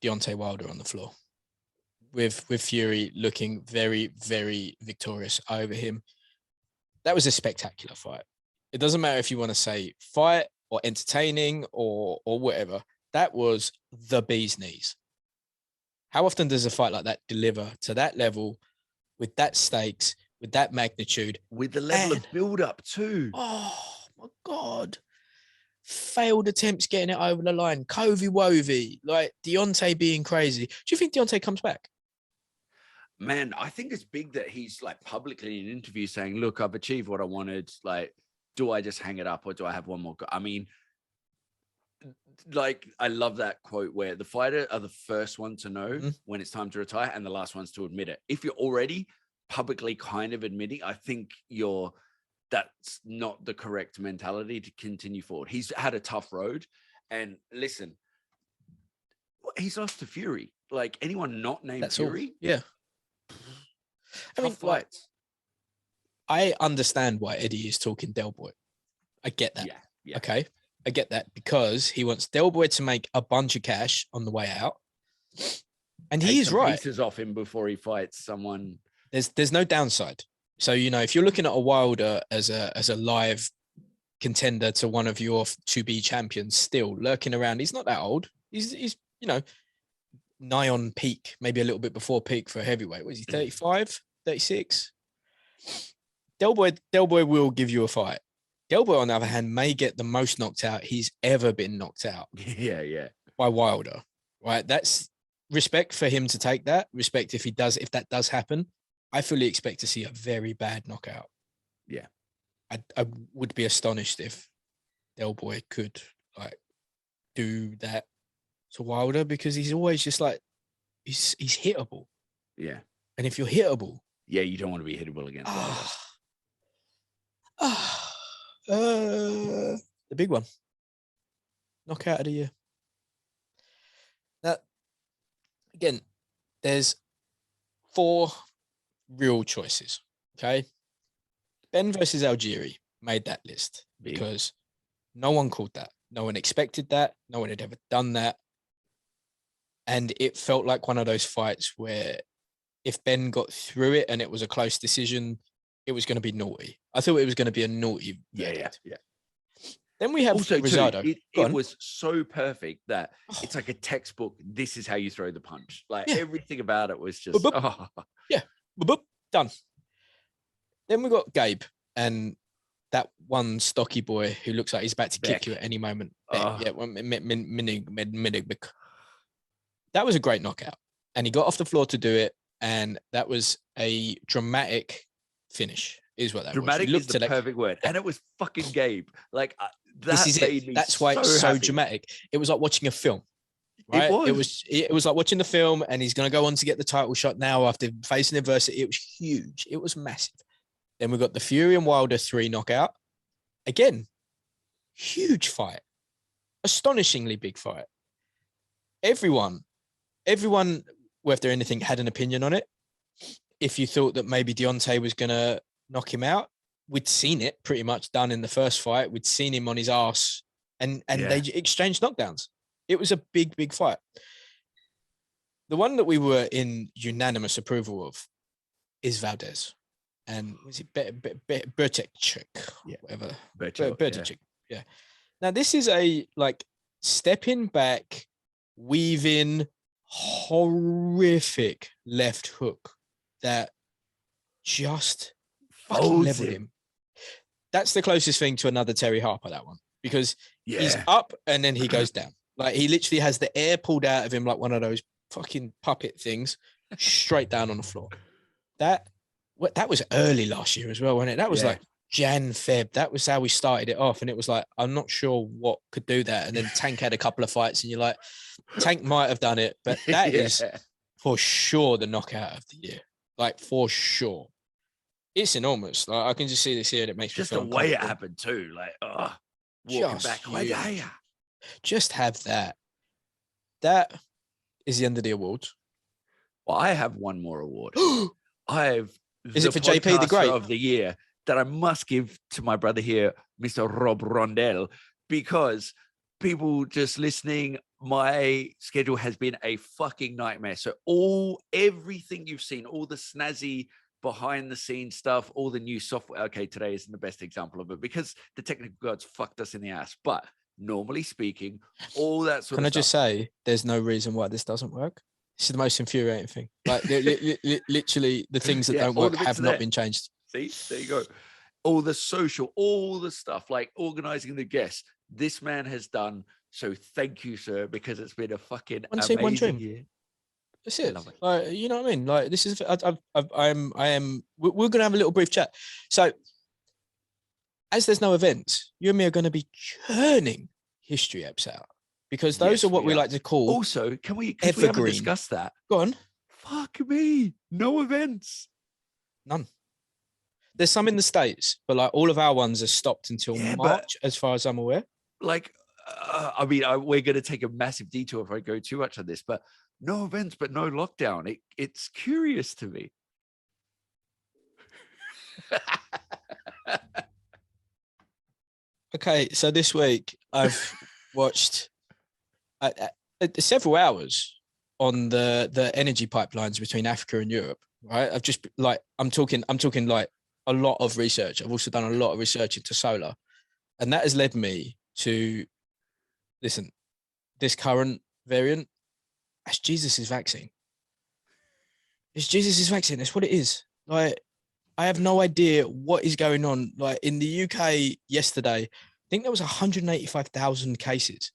Deontay Wilder on the floor. With Fury looking very, very victorious over him. That was a spectacular fight. It doesn't matter if you want to say fight or entertaining or whatever. That was the bee's knees. How often does a fight like that deliver to that level, with that stakes, with that magnitude? With the level of build-up too. Oh, my God. Failed attempts getting it over the line. Covey-wovey. Like, Deontay being crazy. Do you think Deontay comes back? Man, I think it's big that he's like publicly in an interview saying, look, I've achieved what I wanted. Like, do I just hang it up or do I have one more go? I mean, like, I love that quote where the fighter are the first one to know when it's time to retire and the last ones to admit it. If you're already publicly kind of admitting, I think that's not the correct mentality to continue forward. He's had a tough road, and listen, he's lost to Fury. Like, anyone not named Fury? Yeah. I mean, like, I understand why Eddie is talking Del Boy. I get that. Yeah. Okay. I get that, because he wants Del Boy to make a bunch of cash on the way out. And take he is some right. pieces off him before he fights someone. There's no downside. So, you know, if you're looking at a Wilder as a live contender to one of your to-be champions still lurking around, he's not that old. He's you know, nigh on peak, maybe a little bit before peak for a heavyweight. Was he 35, 36? Del Boy will give you a fight. Del Boy, on the other hand, may get the most knocked out he's ever been knocked out. Yeah. By Wilder, right? That's respect for him to take that. Respect if that does happen. I fully expect to see a very bad knockout. Yeah. I would be astonished if Del Boy could like do that to Wilder, because he's always just like, he's hittable. Yeah. And if you're hittable, yeah, you don't want to be hittable against Wilder. The big one. Knockout of the year. Now, again, there's 4 real choices. Okay. Ben versus Algieri made that list because no one called that. No one expected that. No one had ever done that. And it felt like one of those fights where if Ben got through it and it was a close decision, it was going to be naughty. I thought it was going to be a naughty verdict. Yeah. Then we have also Rosado. It was so perfect that it's like a textbook. This is how you throw the punch. Like everything about it was just yeah, done. Then we got Gabe and that one stocky boy who looks like he's about to kick you at any moment. That was a great knockout, and he got off the floor to do it, and that was a dramatic finish. Is what that dramatic was. Is the perfect word, and it was fucking Gabe. Like this is it. That's why it's so dramatic. It was like watching a film. Right? It was like watching the film, and he's going to go on to get the title shot now after facing adversity. It was huge. It was massive. Then we got the Fury and Wilder 3 knockout. Again, huge fight. Astonishingly big fight. Everyone, whether anything, had an opinion on it. If you thought that maybe Deontay was going to knock him out, we'd seen it pretty much done in the first fight. We'd seen him on his ass, and they exchanged knockdowns. It was a big fight. The one that we were in unanimous approval of is Valdez. And was it Bertechik? Yeah. Whatever. Bertechik. Yeah. Now, this is a like stepping back, weaving, horrific left hook that just fucking leveled him. That's the closest thing to another Terry Harper, that one, because he's up and then he goes down. Like he literally has the air pulled out of him like one of those fucking puppet things, straight down on the floor. That was early last year as well, wasn't it? That was like Jan, Feb. That was how we started it off. And it was like, I'm not sure what could do that. And then Tank had a couple of fights and you're like, Tank might have done it, but that is for sure the knockout of the year. Like for sure. It's enormous. Like I can just see this here and it makes just me feel the way it happened too. Like, walking back. Just have that. That is the end of the awards. Well, I have one more award. Is it for JP the Great of the year that I must give to my brother here, Mr. Rob Rondell, because people just listening, my schedule has been a fucking nightmare. So everything you've seen, all the snazzy behind the scenes stuff, all the new software. Okay, today isn't the best example of it because the technical gods fucked us in the ass. But normally speaking, all that sort of stuff. Can I just say, there's no reason why this doesn't work? This is the most infuriating thing. Like literally the things that don't work have not been changed. See, there you go. All the social, all the stuff like organizing the guests. This man has done. So thank you, sir, because it's been a fucking amazing year. That's it. Like, you know what I mean? Like this is, we're going to have a little brief chat. So as there's no events, you and me are going to be churning history eps out. Because those are what we like to call. Also, can we discuss that? Go on. Fuck me. No events. None. There's some in the States, but like all of our ones are stopped until March, as far as I'm aware. Like, I mean, we're going to take a massive detour if I go too much on this, but no events, but no lockdown. It's curious to me. Okay, so this week I've watched several hours on the energy pipelines between Africa and Europe, right? I've just like, I'm talking like a lot of research. I've also done a lot of research into solar, and that has led me to, listen, this current variant, that's Jesus's vaccine. It's Jesus's vaccine. That's what it is. Like, I have no idea what is going on. Like in the UK yesterday, I think there was 185,000 cases.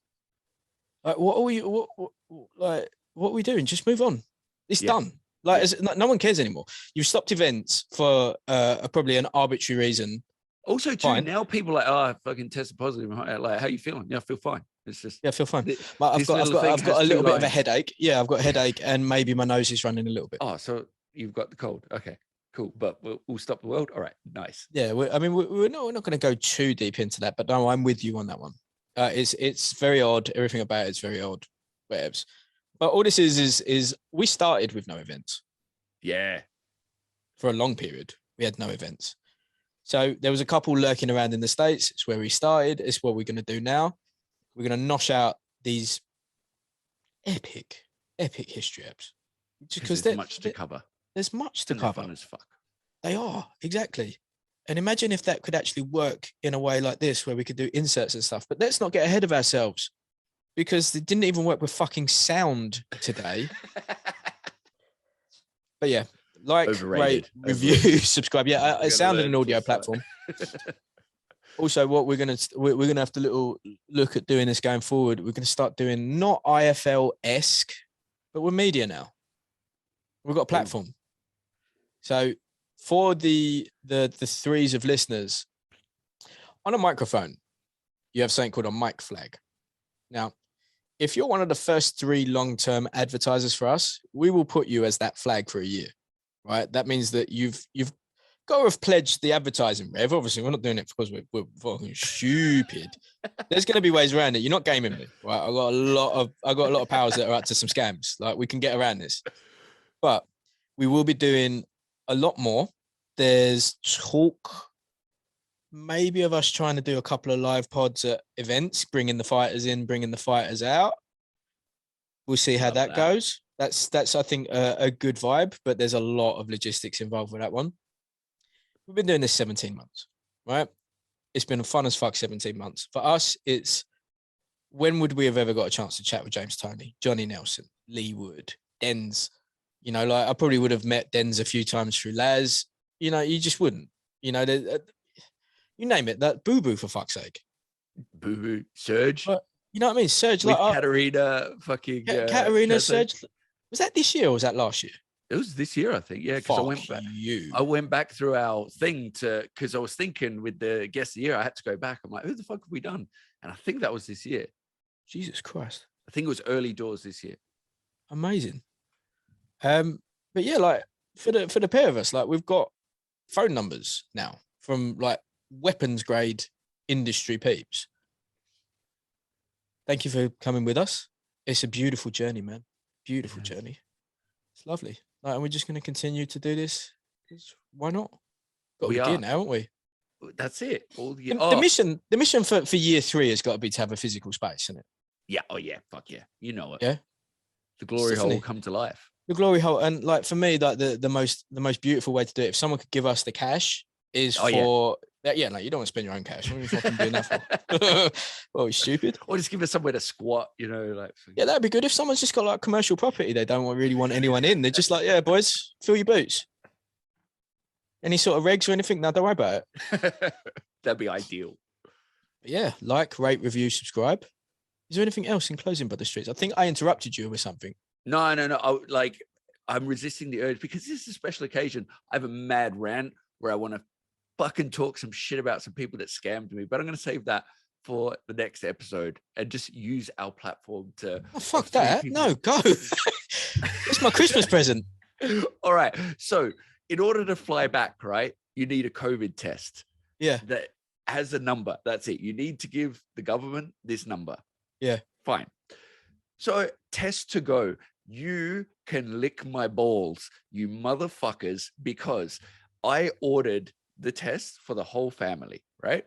Like, what are we? What are we doing? Just move on. It's done. Like, no one cares anymore. You've stopped events for probably an arbitrary reason. Also, too, now people are like, oh, I fucking tested positive. Like, how you feeling? Yeah, I feel fine. It's just, I feel fine. I've got a little bit of a headache. Yeah, I've got a headache, and maybe my nose is running a little bit. Oh, so you've got the cold. Okay, cool. But we'll stop the world. All right, nice. Yeah, we're not going to go too deep into that, but no, I'm with you on that one. It's very odd. Everything about it's very odd. Whatevs. But all this is we started with no events. Yeah. For a long period, we had no events. So there was a couple lurking around in the States. It's where we started. It's what we're going to do now. We're going to nosh out these epic history apps. Because there's much to cover. There's much to cover. Fun as fuck. They are, exactly. And imagine if that could actually work in a way like this, where we could do inserts and stuff. But let's not get ahead of ourselves, because it didn't even work with fucking sound today. But yeah, like, rate, review, subscribe. Yeah, it sounded an audio platform. Also, what we're gonna have to look at doing this going forward. We're gonna start doing not IFL-esque, but we're media now. We've got a platform. So for the threes of listeners, on a microphone, you have something called a mic flag. Now, if you're one of the first 3 long-term advertisers for us, we will put you as that flag for a year, right? That means that you've got to have pledged the advertising rev. Obviously, we're not doing it because we're fucking stupid. There's going to be ways around it. You're not gaming me, right? I got a lot of powers that are up to some scams. Like, we can get around this, but we will be doing a lot more. There's talk maybe of us trying to do a couple of live pods at events, bringing the fighters in, bringing the fighters out. We'll see how that goes. That's I think a good vibe, but there's a lot of logistics involved with that one. We've been doing this 17 months, right? It's been fun as fuck 17 months. For us, it's, when would we have ever got a chance to chat with James Toney, Johnny Nelson, Lee Wood, Denz? You know, like, I probably would have met Denz a few times through Laz. You know, you just wouldn't. You know, you name it, that Boo Boo, for fuck's sake. Boo Boo, Serge. But, you know what I mean? Serge, with like Katarina, fucking Katarina, Serge. Was that this year or was that last year? It was this year, I think. Yeah, because I went back through our thing because I was thinking with the guest of the year, I had to go back. I'm like, who the fuck have we done? And I think that was this year. Jesus Christ. I think it was early doors this year. Amazing. But yeah, like, for the pair of us, like, we've got phone numbers now from like weapons grade industry peeps. Thank you for coming with us. It's a beautiful journey, man. Beautiful journey. It's lovely. Like, and we're just going to continue to do this. Why not? Got a gear now, haven't we? That's it. The mission for year 3 has got to be to have a physical space, isn't it? Yeah. Oh yeah. Fuck yeah. You know it. Yeah. The glory hole will come to life. The glory hole, and like, for me, like, the most beautiful way to do it, if someone could give us the cash, is that. Yeah, no, you don't want to spend your own cash. What are you fucking doing that for? Oh, stupid. Or just give us somewhere to squat, you know, like. Yeah, that'd be good. If someone's just got like commercial property, they don't really want anyone in. They're just like, yeah, boys, fill your boots. Any sort of regs or anything? No, don't worry about it. That'd be ideal. But yeah, like, rate, review, subscribe. Is there anything else in closing by the streets? I think I interrupted you with something. No. I'm resisting the urge because this is a special occasion. I have a mad rant where I want to fucking talk some shit about some people that scammed me, but I'm going to save that for the next episode and just use our platform to. Oh, fuck that. No, go. It's my Christmas present. All right. So in order to fly back, right, you need a COVID test. Yeah. That has a number. That's it. You need to give the government this number. Yeah. Fine. So test to go. You can lick my balls, you motherfuckers, because I ordered the test for the whole family, right?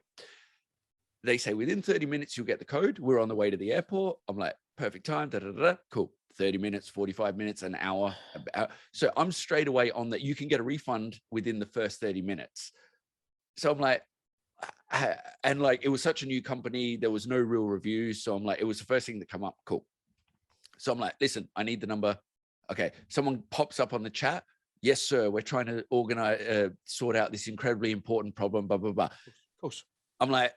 They say within 30 minutes, you'll get the code. We're on the way to the airport. I'm like, perfect time, cool. 30 minutes, 45 minutes, an hour. So I'm straight away on that. You can get a refund within the first 30 minutes. So I'm like, and like, it was such a new company. There was no real reviews. So I'm like, it was the first thing that come up. Cool. So I'm like, listen, I need the number. Okay. Someone pops up on the chat. Yes, sir. We're trying to organize, sort out this incredibly important problem, blah, blah, blah. Of course. I'm like,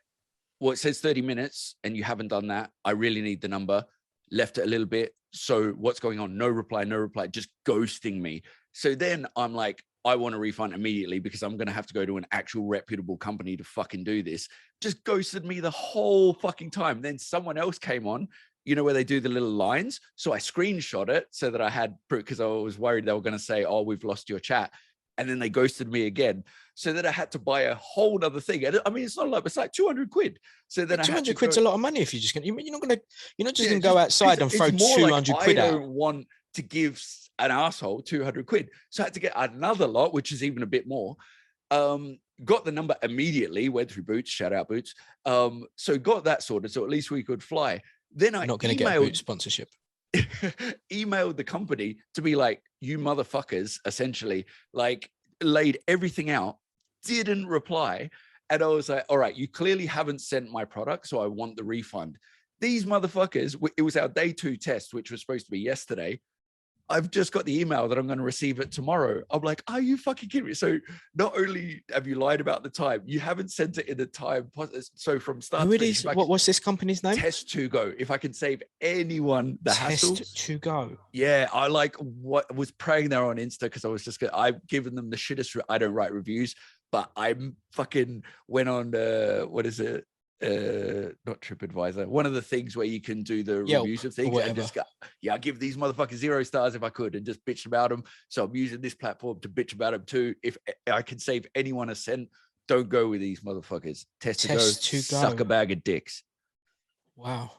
well, it says 30 minutes and you haven't done that. I really need the number. Left it a little bit. So what's going on? No reply, just ghosting me. So then I'm like, I want a refund immediately because I'm going to have to go to an actual reputable company to fucking do this. Just ghosted me the whole fucking time. Then someone else came on, you know, where they do the little lines. So I screenshot it so that I had proof, because I was worried they were going to say, oh, we've lost your chat. And then they ghosted me again. So then I had to buy a whole other thing. I mean, it's not like, it's like 200 quid. So then 200 quid's a lot of money if you just you're not just gonna go outside and throw 200 quid out. I don't want to give an asshole 200 quid. So I had to get another lot, which is even a bit more. Got the number immediately, went through Boots, shout out Boots. So got that sorted. So at least we could fly. Then I not going to get a Boots sponsorship. Emailed the company to be like, you motherfuckers, essentially, like laid everything out, didn't reply. And I was like, all right, you clearly haven't sent my product, so I want the refund. These motherfuckers, it was our day 2 test, which was supposed to be yesterday. I've just got the email that I'm going to receive it tomorrow. I'm like, are you fucking kidding me? So not only have you lied about the time, you haven't sent it in the time. So from start to finish, what's this company's name? Test2Go. If I can save anyone the hassle. Test2Go. Yeah, I like what was praying there on Insta because I was just I've given them the shittest. I don't write reviews, but I fucking went on what is it? Not TripAdvisor, one of the things where you can do the reviews of things and just go, I give these motherfuckers 0 stars if I could, and just bitch about them. So I'm using this platform to bitch about them too. If I can save anyone a cent, don't go with these motherfuckers. Test2Go, suck a bag of dicks. Wow.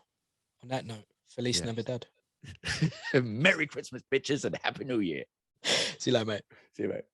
On that note, Feliz Navidad. Merry Christmas, bitches, and Happy New Year. See you later, mate. See you, mate.